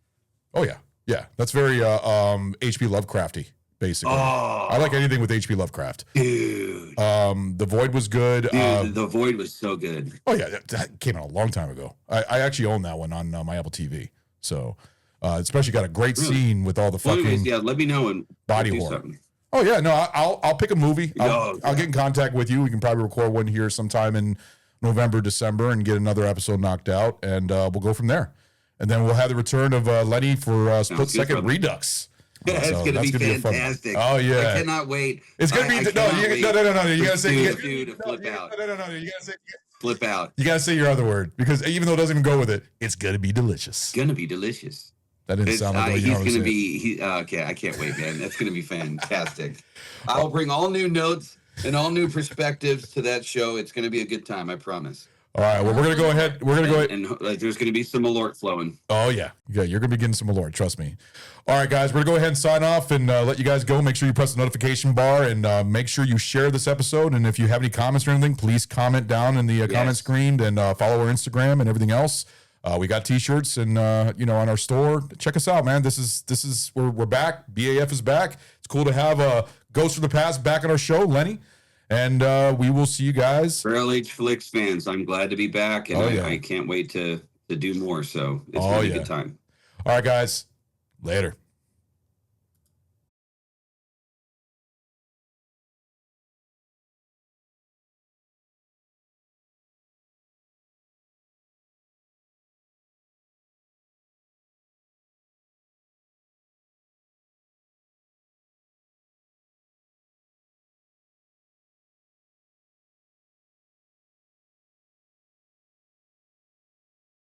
Oh, yeah. That's very H.P. Lovecrafty. Basically, I like anything with H.P. Lovecraft. Dude, The Void was good. Dude, The Void was so good. Oh yeah, that came out a long time ago. I actually own that one on my Apple TV. So, especially got a great scene with all the fucking. Let me know and body horror. Something. Oh yeah, no, I'll pick a movie. I'll get in contact with you. We can probably record one here sometime in November, December, and get another episode knocked out, and we'll go from there. And then we'll have the return of Lenny for Split Second Redux. It's going to be fantastic. Oh yeah, I cannot wait. It's going to be no. You got to say flip out. No. You got to say flip out. You got to say your other word, because even though it doesn't even go with it, it's going to be delicious. Going to be delicious. That didn't sound like he's going to be. Okay, I can't wait, man. That's going to be fantastic. I'll bring all new notes and all new perspectives to that show. It's going to be a good time. I promise. All right. Well, we're going to go ahead. And there's going to be some Malort flowing. Oh, yeah. Yeah, you're going to be getting some Malort. Trust me. All right, guys. We're going to go ahead and sign off and let you guys go. Make sure you press the notification bar and make sure you share this episode. And if you have any comments or anything, please comment down in the comment screen and follow our Instagram and everything else. We got T-shirts and, on our store. Check us out, man. This is we're back. BAF is back. It's cool to have Ghost from the Past back on our show, Lenny. And we will see you guys. Trail H Flicks fans, I'm glad to be back, and I can't wait to do more. So it's going to be a good time. All right, guys. Later.